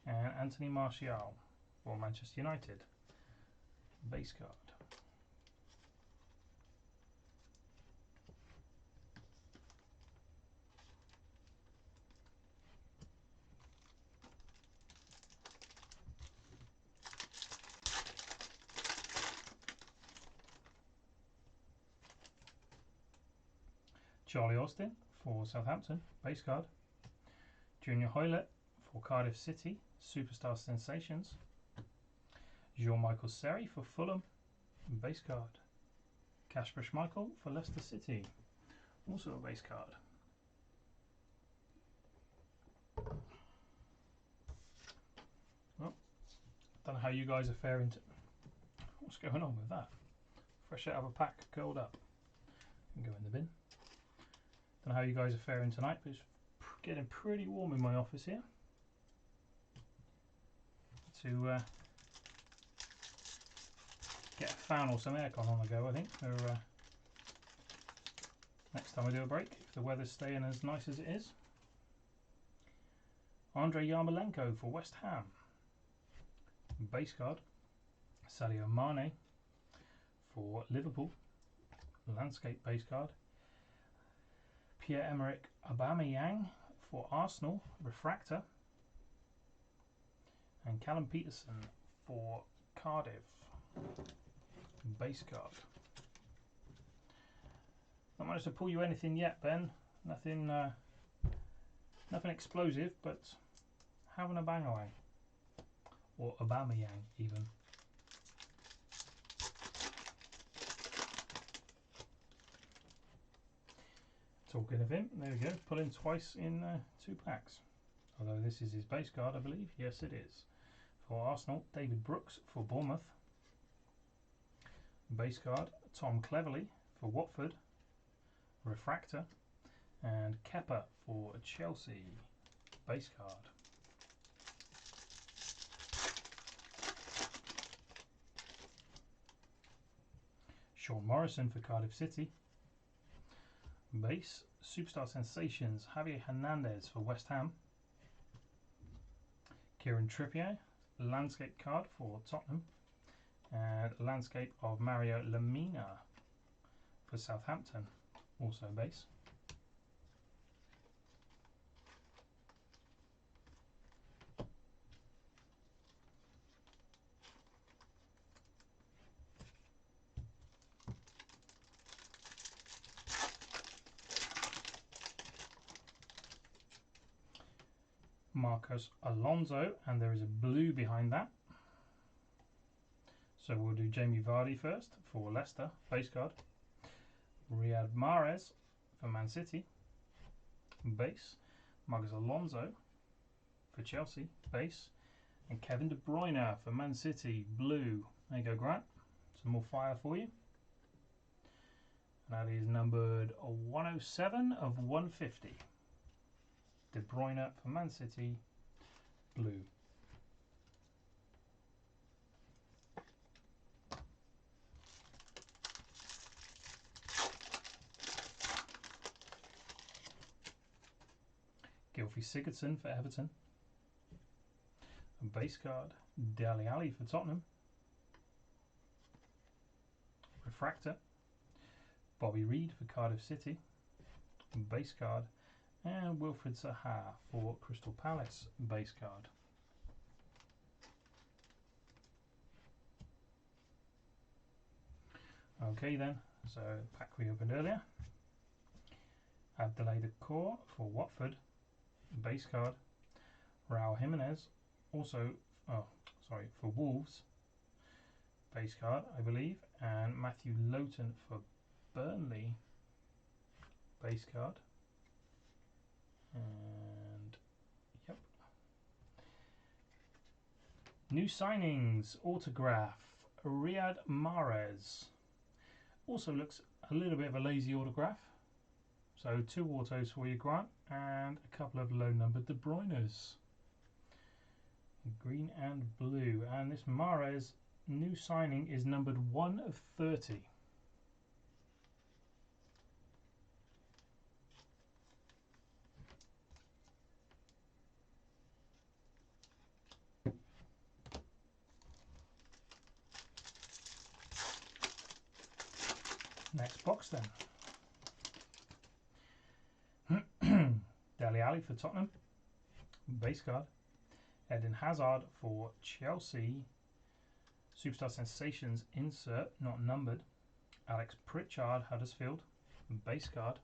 And Anthony Martial for Manchester United. Base card. Charlie Austin for Southampton, base card. Junior Hoilett for Cardiff City, Superstar Sensations. Jean-Michel Seri for Fulham, base card. Kasper Schmeichel for Leicester City, also a base card. Well, don't know how you guys are faring. What's going on with that? Fresh out of a pack, curled up. Can go in the bin. Don't know how you guys are faring tonight, but it's getting pretty warm in my office here. To get a fan or some aircon on the go, I think, for next time I do a break, if the weather's staying as nice as it is. Andrei Yarmolenko for West Ham. Base card. Sadio Mane for Liverpool. Landscape base card. Pierre-Emerick Aubameyang for Arsenal, refractor. And Callum Peterson for Cardiff, base card. Not managed to pull you anything yet, Ben. Nothing, nothing explosive, but having a bang away. Or Aubameyang even. Talking of him, there we go, pulling twice in 2 packs. Although this is his base card, I believe. Yes, it is. For Arsenal, David Brooks for Bournemouth. Base card, Tom Cleverley for Watford. Refractor. And Kepa for Chelsea. Base card. Sean Morrison for Cardiff City. Base, Superstar Sensations, Javier Hernandez for West Ham. Kieran Trippier, landscape card for Tottenham. And landscape of Mario Lemina for Southampton, also base. Marcos Alonso, and there is a blue behind that. So we'll do Jamie Vardy first for Leicester, base card. Riyad Mahrez for Man City, base. Marcos Alonso for Chelsea, base. And Kevin De Bruyne for Man City, blue. There you go, Grant. Some more fire for you. And that is numbered 107 of 150. De Bruyne for Man City, blue. Gylfi Sigurdsson for Everton. A base card, Dele Alli for Tottenham. Refractor, Bobby Reed for Cardiff City. Base card, and Wilfried Zaha for Crystal Palace. Base card. Okay then, so pack we opened earlier. Abdoulaye Doucouré for Watford. Base card. Raul Jimenez, also, for Wolves. Base card, I believe. And Matthew Lowton for Burnley. Base card. And, yep. New signings, autograph, Riyad Mahrez. Also looks a little bit of a lazy autograph. So 2 autos for you, Grant, and a couple of low-numbered De Bruynes. Green and blue. And this Mahrez new signing is numbered 1 of 30. Next box then. Dele Alli for Tottenham. Base card. Eden Hazard for Chelsea. Superstar Sensations insert, not numbered. Alex Pritchard, Huddersfield. Base card.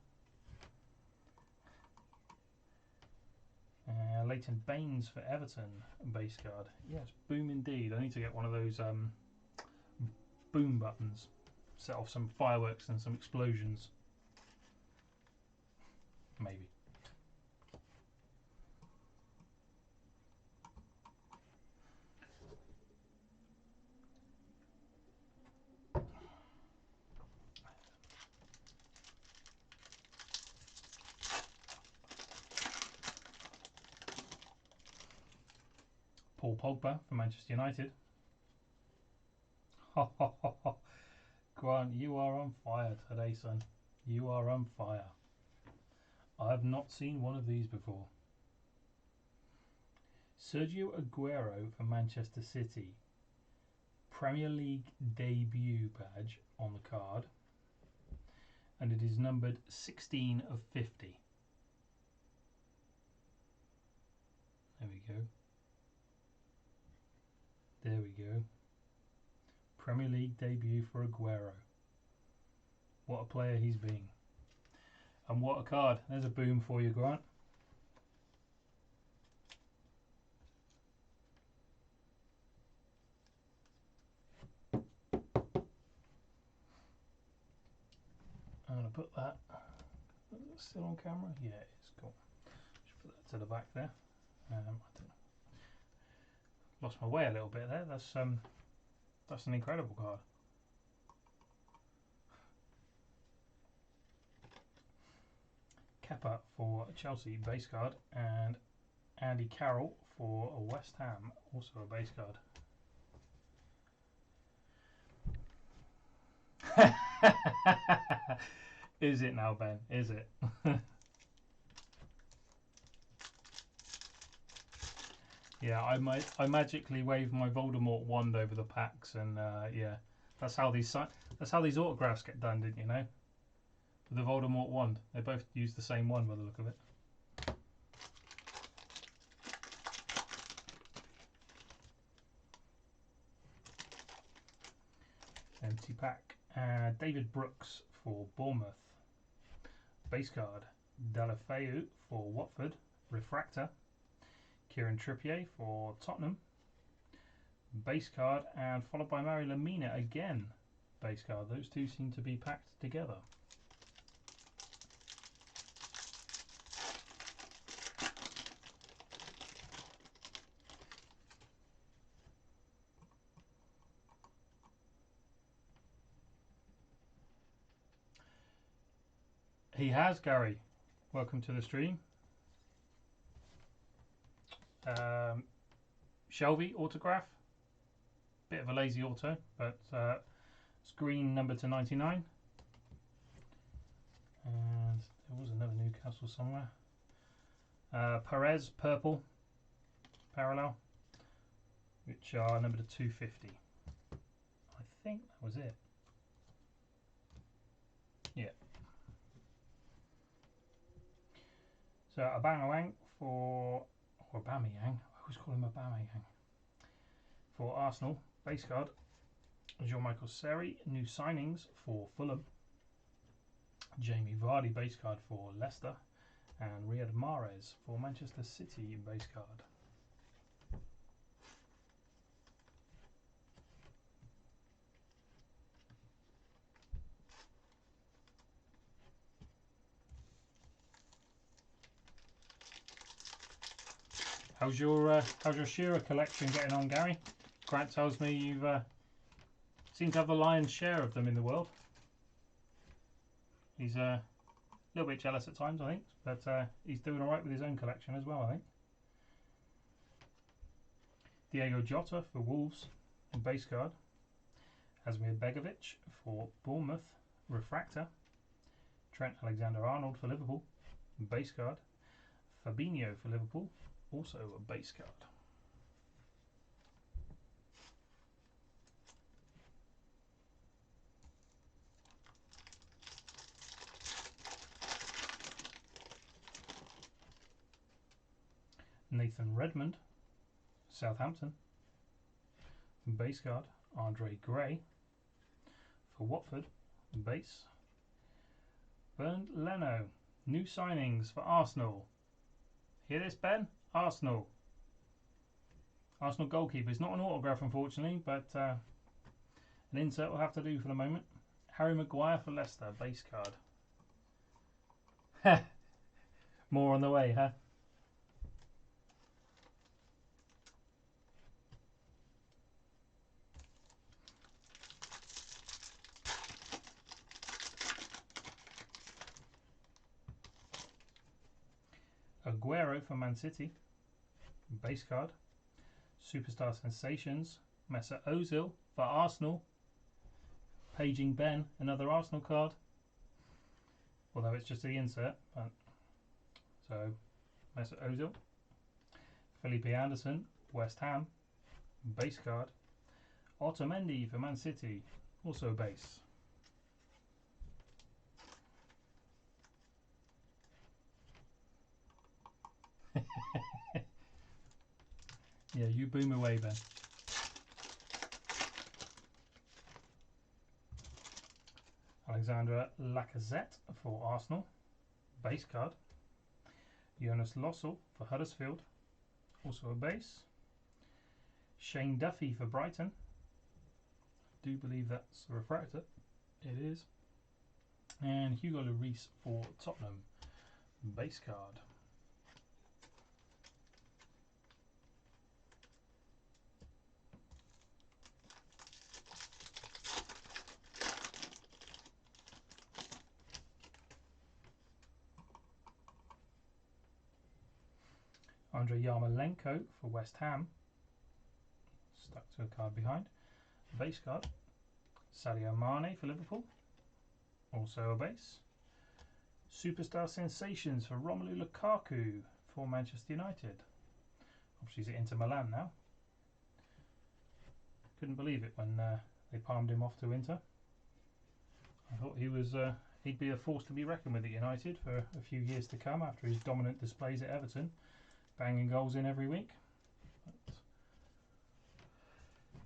Leighton Baines for Everton. Base card. Yes, boom indeed. I need to get one of those boom buttons. Set off some fireworks and some explosions. Maybe. Paul Pogba for Manchester United. Grant, you are on fire today, son. You are on fire. I have not seen one of these before. Sergio Aguero for Manchester City. Premier League debut badge on the card. And it is numbered 16 of 50. There we go. There we go. Premier League debut for Aguero. What a player he's been. And what a card. There's a boom for you, Grant. I'm going to put that. Is it still on camera? Yeah, it is. Cool. Just put that to the back there. I don't know. Lost my way a little bit there. That's an incredible card. Kepa for Chelsea, base card, and Andy Carroll for West Ham, also a base card. Is it now, Ben? Is it? Yeah, I magically waved my Voldemort wand over the packs, and yeah, that's how these autographs get done, didn't you know? With the Voldemort wand, they both use the same one by the look of it. Empty pack. David Brooks for Bournemouth. Base card. Deulofeu for Watford. Refractor. Kieran Trippier for Tottenham. Base card, and followed by Mario Lemina again. Base card. Those two seem to be packed together. He has, Gary. Welcome to the stream. Shelby autograph. Bit of a lazy auto, but it's green number to 99. And there was another Newcastle somewhere. Perez purple parallel, which are number to 250. I think that was it. Yeah. So Aubameyang for Aubameyang. I always call him Aubameyang. For Arsenal, base card. Jean-Michel Seri, new signings for Fulham. Jamie Vardy, base card for Leicester. And Riyad Mahrez for Manchester City, base card. How's your Shearer collection getting on, Gary? Grant tells me you've seem to have the lion's share of them in the world. He's a little bit jealous at times, I think, but he's doing all right with his own collection as well, I think. Diego Jota for Wolves, base card. Asmir Begovic for Bournemouth, refractor. Trent Alexander-Arnold for Liverpool, base card. Fabinho for Liverpool, also a base card. Nathan Redmond, Southampton, base card. Andre Gray for Watford, base. Bernd Leno, new signings for Arsenal. Hear this, Ben? Arsenal. Arsenal goalkeeper. It's not an autograph, unfortunately, but an insert will have to do for the moment. Harry Maguire for Leicester, base card. More on the way, huh? Aguero for Man City, base card. Superstar Sensations, Mesut Ozil for Arsenal. Paging Ben, another Arsenal card. Although it's just the insert. But so, Mesut Ozil. Felipe Anderson, West Ham, base card. Otamendi for Man City, also base. Yeah, you boom away, Ben. Alexandre Lacazette for Arsenal, base card. Jonas Lossell for Huddersfield, also a base. Shane Duffy for Brighton. I do believe that's a refractor. It is. And Hugo Lloris for Tottenham, base card. Andrei Yarmolenko for West Ham, stuck to a card behind, base card. Sadio Mane for Liverpool, also a base. Superstar Sensations for Romelu Lukaku for Manchester United. Obviously he's at Inter Milan now. Couldn't believe it when they palmed him off to Inter. I thought he was he'd be a force to be reckoned with at United for a few years to come after his dominant displays at Everton, banging goals in every week. But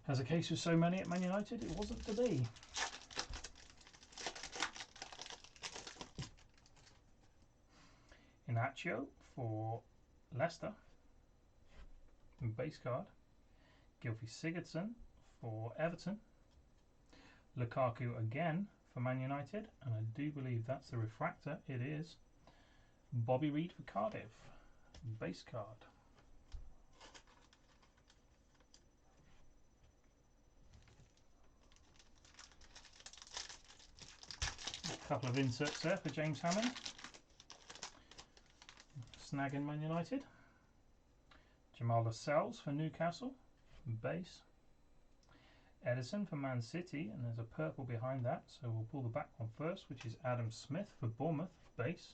as a case with so many at Man United, it wasn't to be. Inacio for Leicester, base card. Gylfi Sigurdsson for Everton. Lukaku again for Man United, and I do believe that's the refractor. It is. Bobby Reid for Cardiff, base card. A couple of inserts there for James Hammond. Snagging Man United. Jamal Lascelles for Newcastle, base. Edison for Man City, and there's a purple behind that, so we'll pull the back one first, which is Adam Smith for Bournemouth, base,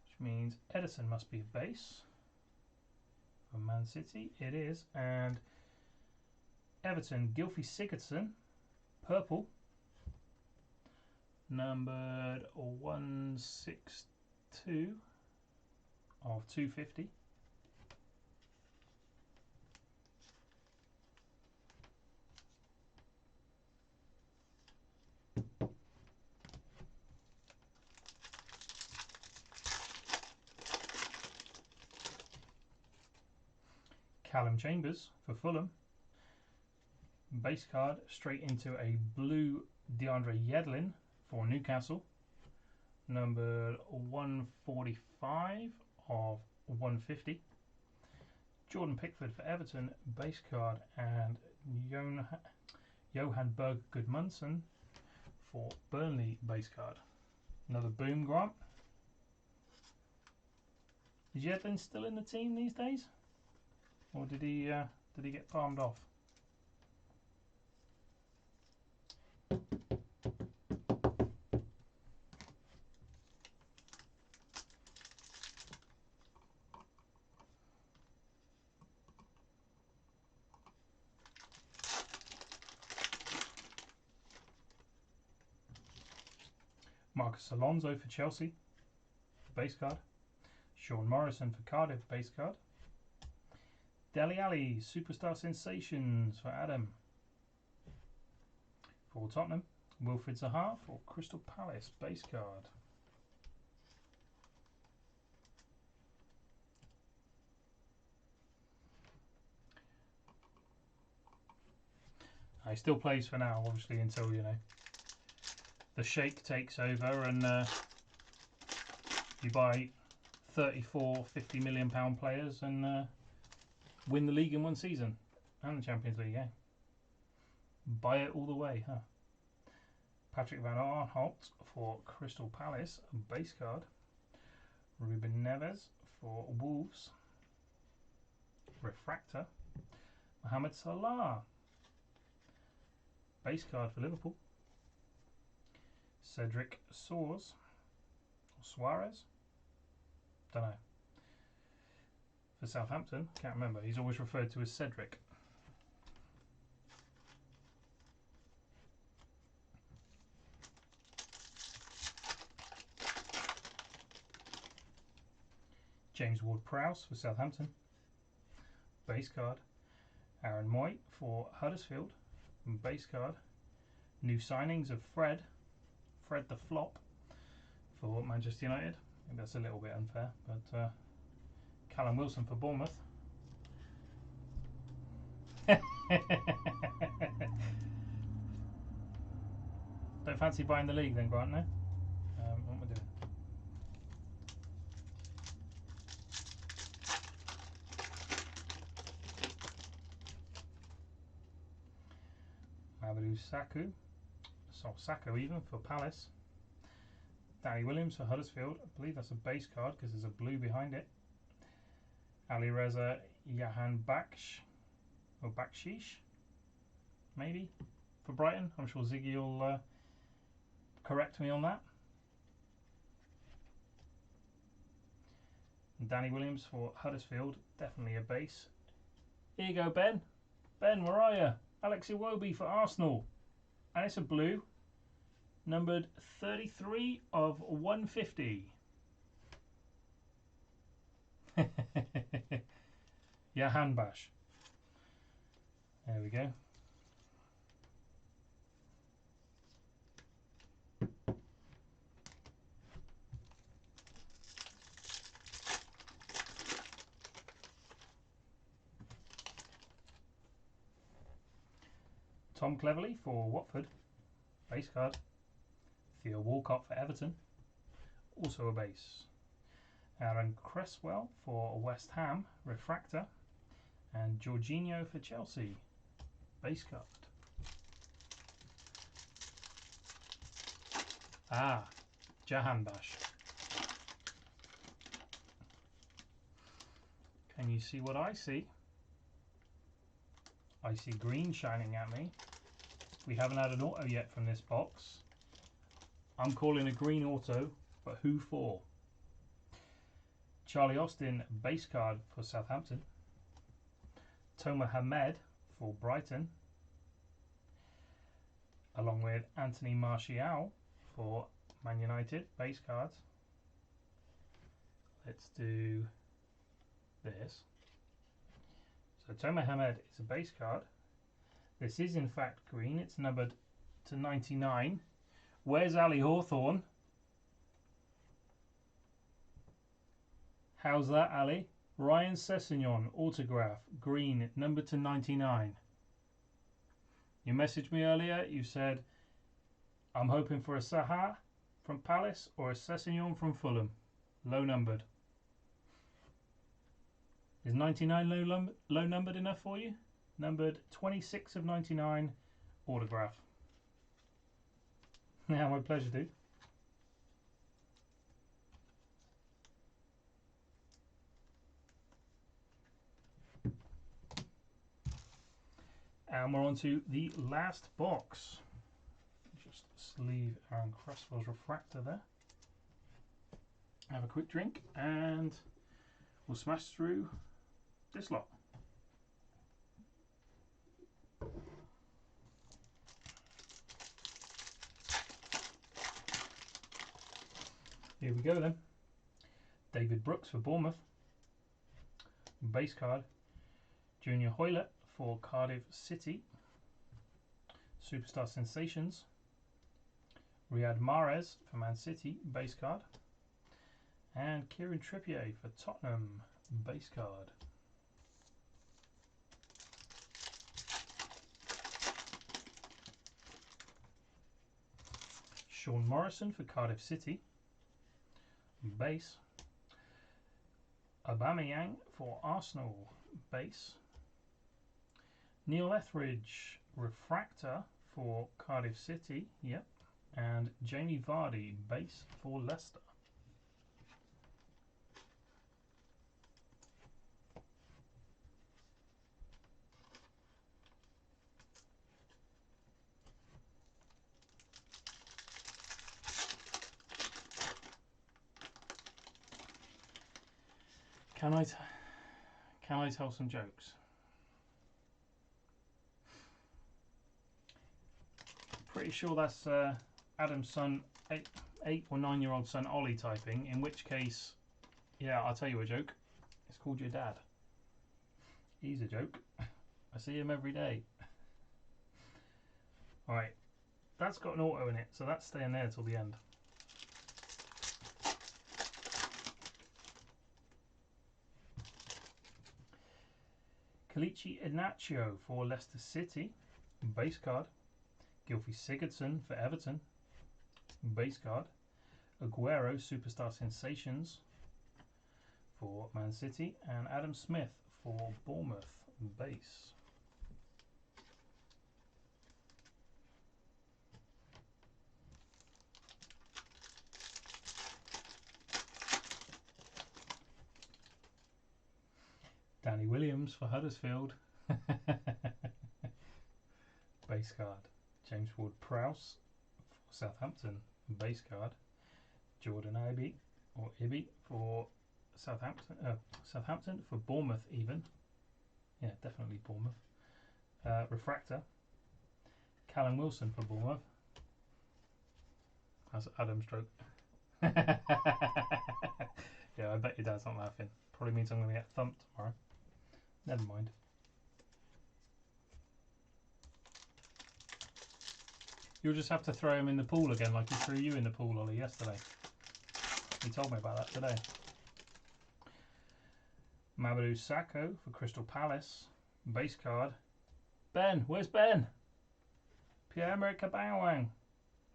which means Edison must be a base for Man City. It is. And Everton, Gylfi Sigurdsson, purple, numbered 162 of 250. Callum Chambers for Fulham, base card straight into a blue DeAndre Yedlin for Newcastle, numbered 145 of 150. Jordan Pickford for Everton, base card, and Johan Berg Gudmundsson for Burnley, base card. Another boom, Grant. Is Yedlin still in the team these days, or did he get palmed off? Marcus Alonso for Chelsea, base card. Sean Morrison for Cardiff, base card. Dele Alli, Superstar Sensations for Adam. For Tottenham, Wilfried Zaha for Crystal Palace, base card. He still plays for now, obviously, until, you know, the Sheikh takes over and you buy 34, £50 million players and win the league in one season and the Champions League, buy it all the way, huh? Patrick Van Aanholt for Crystal Palace, base card. Ruben Neves for Wolves, refractor. Mohamed Salah, base card for Liverpool. Cedric Soares, or Suarez, don't know. For Southampton, can't remember. He's always referred to as Cedric. James Ward-Prowse for Southampton, base card. Aaron Moy for Huddersfield, base card. New signings of Fred the Flop for Manchester United. I think that's a little bit unfair, but Callum Wilson for Bournemouth. Don't fancy buying the league then, Grant, no? What am I doing? Mamadou Sakho, Sacco even for Palace. Danny Williams for Huddersfield. I believe that's a base card because there's a blue behind it. Ali Reza Jahan Baksh, or Bakshish, maybe, for Brighton. I'm sure Ziggy will correct me on that. And Danny Williams for Huddersfield, definitely a base. Here you go, Ben. Ben, where are you? Alex Iwobi for Arsenal. And it's a blue, numbered 33 of 150. Jahan Bash. There we go. Tom Cleverley for Watford, base card. Theo Walcott for Everton, also a base. Aaron Cresswell for West Ham, refractor. And Jorginho for Chelsea, base card. Jahanbakhsh. Can you see what I see? I see green shining at me. We haven't had an auto yet from this box. I'm calling a green auto, but who for? Charlie Austin base card for Southampton. Toma Hamed for Brighton. Along with Anthony Martial for Man United base cards. Let's do this. So Toma Hamed is a base card. This is in fact green. It's numbered to 99. Where's Ali Hawthorne? How's that, Ali? Ryan Sessegnon autograph, green, numbered to 99. You messaged me earlier. You said, I'm hoping for a Saha from Palace or a Sessegnon from Fulham. Low numbered. Is 99 low numbered enough for you? Numbered 26 of 99, autograph. Yeah, my pleasure, dude. And we're on to the last box. Just sleeve Aaron Cresswell's refractor there. Have a quick drink and we'll smash through this lot. Here we go then. David Brooks for Bournemouth. Base card. Junior Hoilett for Cardiff City. Superstar Sensations. Riyad Mahrez for Man City. Base card. And Kieran Trippier for Tottenham. Base card. Sean Morrison for Cardiff City. Base. Aubameyang for Arsenal. Base. Neil Etheridge refractor for Cardiff City. Yep. And Jamie Vardy base for Leicester. Can I tell some jokes? Pretty sure that's Adam's son, 8 or 9-year-old son Ollie typing. In which case, yeah, I'll tell you a joke. It's called your dad. He's a joke. I see him every day. All right, that's got an auto in it, so that's staying there till the end. Kelechi Iheanacho for Leicester City, base card. Gylfi Sigurdsson for Everton, base card. Aguero Superstar Sensations for Man City, and Adam Smith for Bournemouth, base. Danny Williams for Huddersfield. Base card. James Ward-Prowse for Southampton. Base card. Jordan Ibe for Southampton for Bournemouth even. Yeah, definitely Bournemouth. Refractor. Callum Wilson for Bournemouth. That's Adam's joke. Yeah, I bet your dad's not laughing. Probably means I'm going to get thumped tomorrow. Never mind. You'll just have to throw him in the pool again like he threw you in the pool, Ollie, yesterday. He told me about that today. Mamadou Sakho for Crystal Palace. Base card. Ben, where's Ben? Pierre-Emerick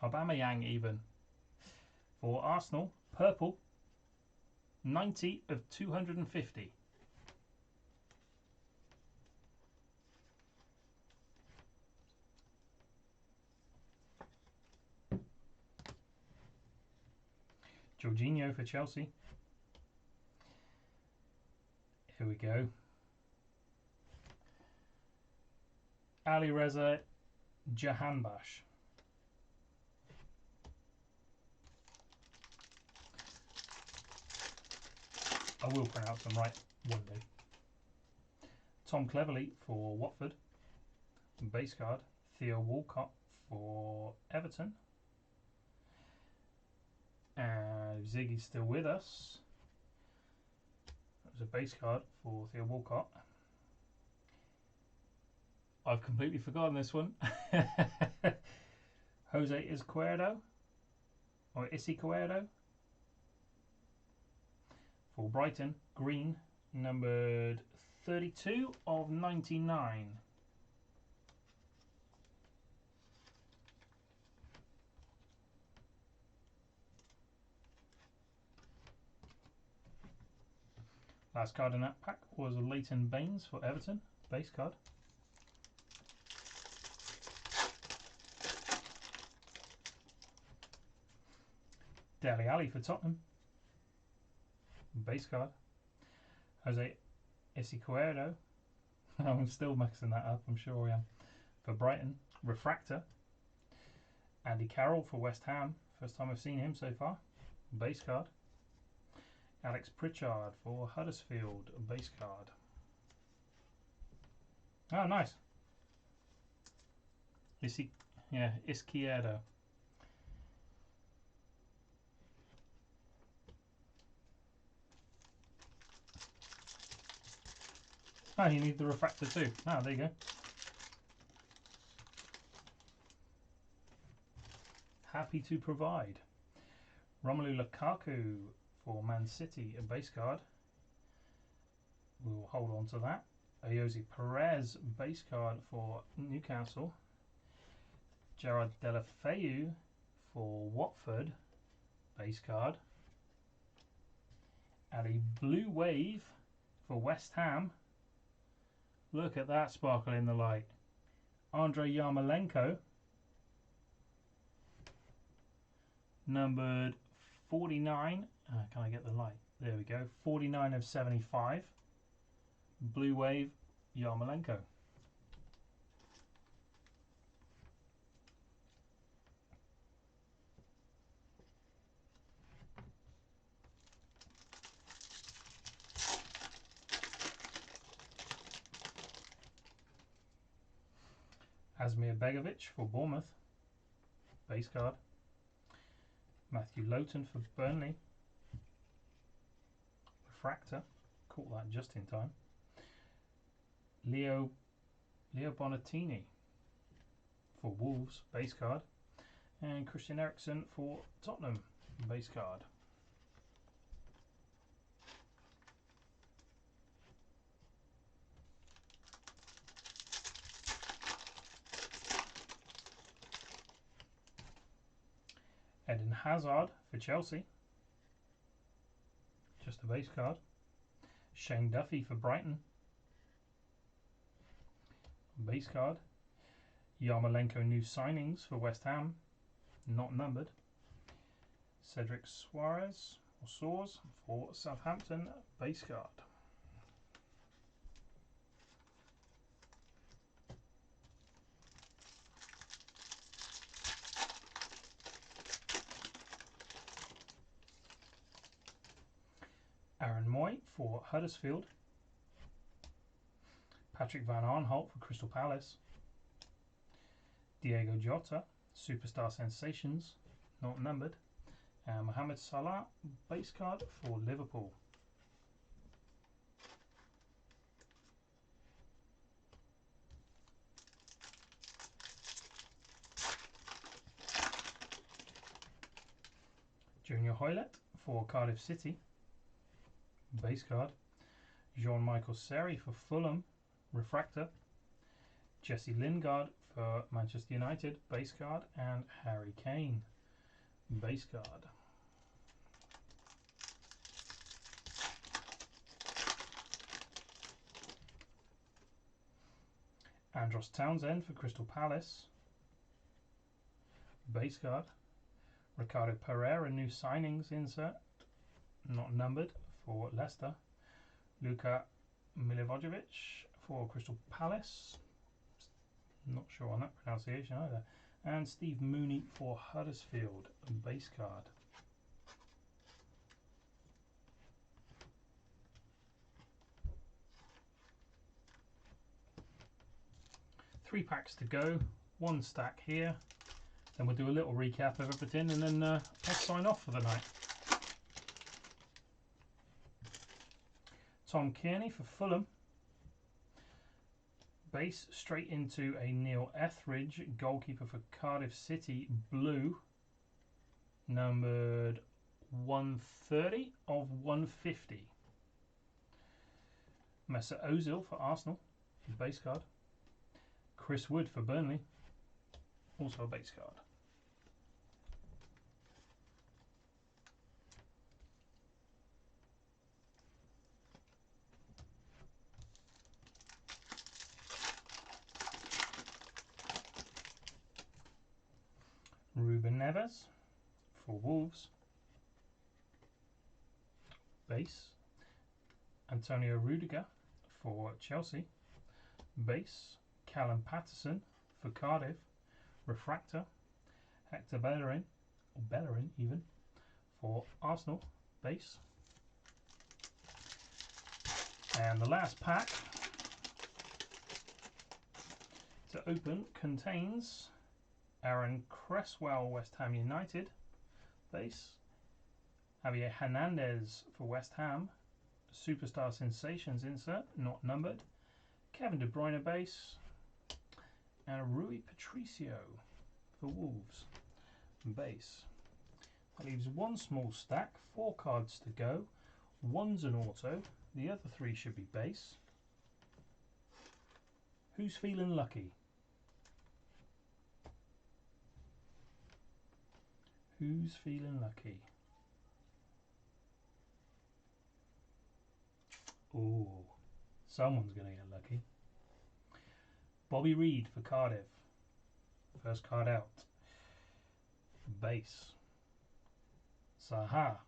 Aubameyang even. For Arsenal, purple. 90 of 250. Jorginho for Chelsea. Here we go. Ali Reza Jahanbash. I will pronounce them right one day. Tom Cleverley for Watford. Base card. Theo Walcott for Everton. And Ziggy's still with us. That was a base card for Theo Walcott. I've completely forgotten this one. Jose Izquierdo or Izquierdo for Brighton, green, numbered 32 of 99. Last card in that pack was Leighton Baines for Everton, base card. Dele Alli for Tottenham, base card. Jose Izquierdo, I'm still mixing that up, I'm sure I am, for Brighton, refractor. Andy Carroll for West Ham, first time I've seen him so far, base card. Alex Pritchard for Huddersfield, base card. Oh, nice. Izquierdo. Oh, you need the refractor too. Ah, there you go. Happy to provide. Romelu Lukaku for Man City, a base card. We'll hold on to that. Ayoze Perez, base card for Newcastle. Gerard Deulofeu for Watford, base card. And a blue wave for West Ham. Look at that sparkle in the light. Andrei Yarmolenko, numbered 49. Can I get the light? There we go. 49 of 75. Blue wave, Yarmolenko. Asmir Begovic for Bournemouth, base card. Matthew Lowton for Burnley, refractor. Caught that just in time. Leo Bonatini for Wolves, base card. And Christian Eriksen for Tottenham, base card. Eden Hazard for Chelsea, just a base card. Shane Duffy for Brighton, base card. Yarmolenko new signings for West Ham, not numbered. Cedric Suarez or Soares for Southampton, base card. Aaron Moy for Huddersfield. Patrick Van Aanholt for Crystal Palace. Diego Jota, Superstar Sensations, not numbered. And Mohamed Salah, base card for Liverpool. Junior Hoilett for Cardiff City, base card. Jean-Michel Seri for Fulham, refractor. Jesse Lingard for Manchester United, base card. And Harry Kane, base card. Andros Townsend for Crystal Palace, base card. Ricardo Pereira, new signings insert, not numbered, for Leicester. Luka Milivojevic for Crystal Palace, not sure on that pronunciation either. And Steve Mooney for Huddersfield, base card. Three packs to go, one stack here. Then we'll do a little recap of everything and then I'll sign off for the night. Tom Kearney for Fulham. Base straight into a Neil Etheridge, goalkeeper for Cardiff City, blue. Numbered 130 of 150. Mesut Ozil for Arsenal, base card. Chris Wood for Burnley, also a base card. Ruben Neves for Wolves, base. Antonio Rudiger for Chelsea, base. Callum Patterson for Cardiff, refractor. Hector Bellerin, or Bellerin even, for Arsenal, base. And the last pack to open contains Aaron Cresswell, West Ham United, base. Javier Hernandez for West Ham, Superstar Sensations insert, not numbered. Kevin De Bruyne base. And Rui Patricio for Wolves, base. That leaves one small stack, 4 cards to go. One's an auto, the other 3 should be base. Who's feeling lucky? Who's feeling lucky? Oh, someone's going to get lucky. Bobby Reid for Cardiff, first card out, base. Zaha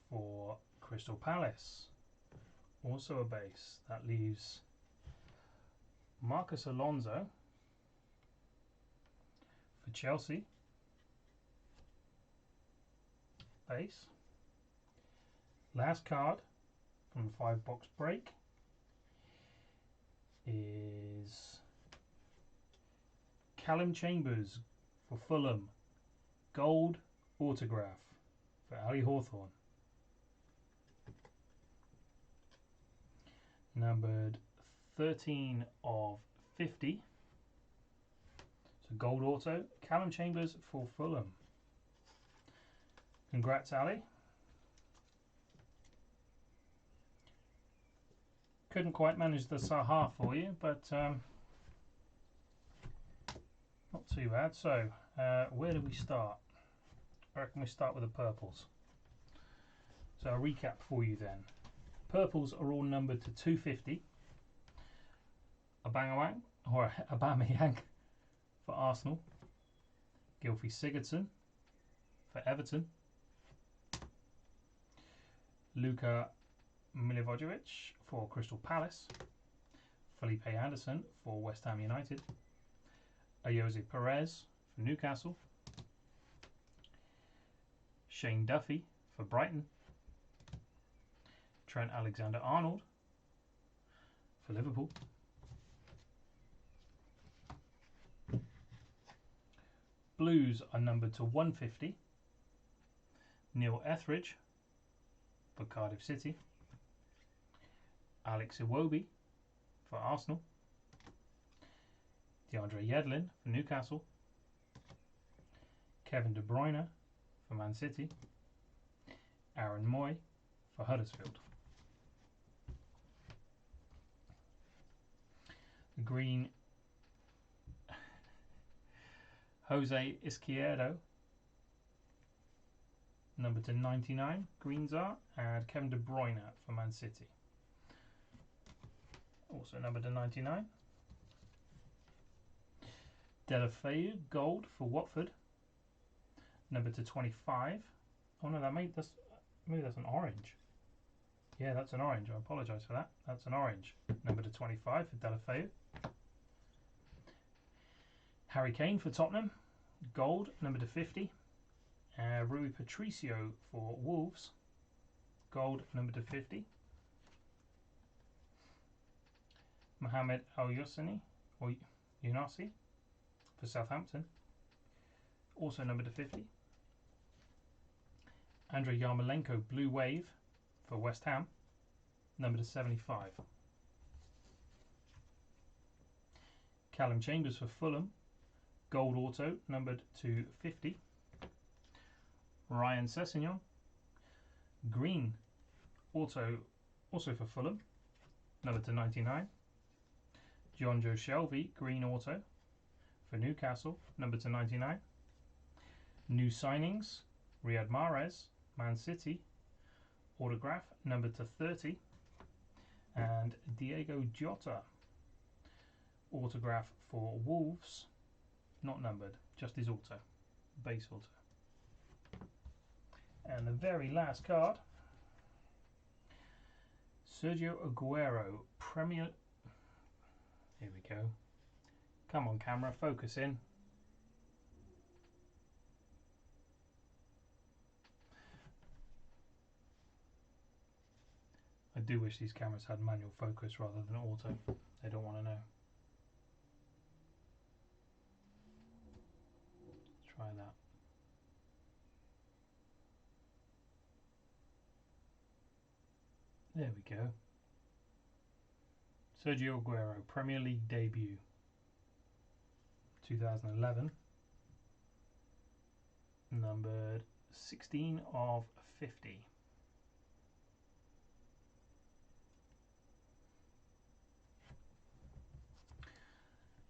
for Crystal Palace, also a base. That leaves Marcus Alonso for Chelsea, base. Last card from the 5-box break is Callum Chambers for Fulham, gold autograph for Ali Hawthorne. Numbered 13 of 50. So gold auto, Callum Chambers for Fulham. Congrats, Ali. Couldn't quite manage the Zaha for you, but not too bad. So, where do we start? I reckon we start with the purples. So, a recap for you then. Purples are all numbered to 250. Aubameyang for Arsenal. Gylfi Sigurdsson for Everton. Luka Milivojevic for Crystal Palace. Felipe Anderson for West Ham United. Ayoze Perez for Newcastle. Shane Duffy for Brighton. Trent Alexander-Arnold for Liverpool. Blues are numbered to 150. Neil Etheridge for Cardiff City. Alex Iwobi for Arsenal. DeAndre Yedlin for Newcastle. Kevin De Bruyne for Man City. Aaron Moy for Huddersfield. The green, Jose Izquierdo, number to 99, greens are, and Kevin De Bruyne for Man City, also number to 99. Deulofeu, gold for Watford. number to 25. Oh no, maybe that's an orange. Yeah, that's an orange. I apologise for that. That's an orange. Number to 25 for Deulofeu. Harry Kane for Tottenham. Gold, number to 50. Rui Patricio for Wolves. Gold, number to 50. Mohamed Al-Yossani or Younasi for Southampton. Also number to 50. Andrei Yarmolenko Blue Wave for West Ham. Number to 75. Callum Chambers for Fulham. Gold auto, numbered to 50. Ryan Sessegnon. Green auto, also for Fulham. Numbered to 99. Jonjo Shelvey, green auto for Newcastle. Numbered to 99. New signings. Riyad Mahrez, Man City. Autograph, numbered to 30. And Diego Jota. Autograph for Wolves. Not numbered, just his auto, base auto. And the very last card, Sergio Aguero, Premier. Here we go. Come on, camera, focus in. I do wish these cameras had manual focus rather than auto. They don't want to know. Try that. There we go. Sergio Aguero, Premier League debut. 2011. Numbered 16 of 50.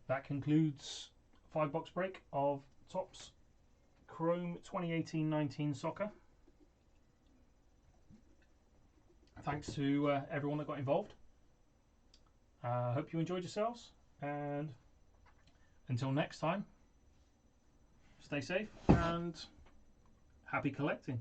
That concludes 5-box break of Topps Chrome 2018-19 Soccer. Thanks to everyone that got involved. Hope you enjoyed yourselves, and until next time, stay safe and happy collecting.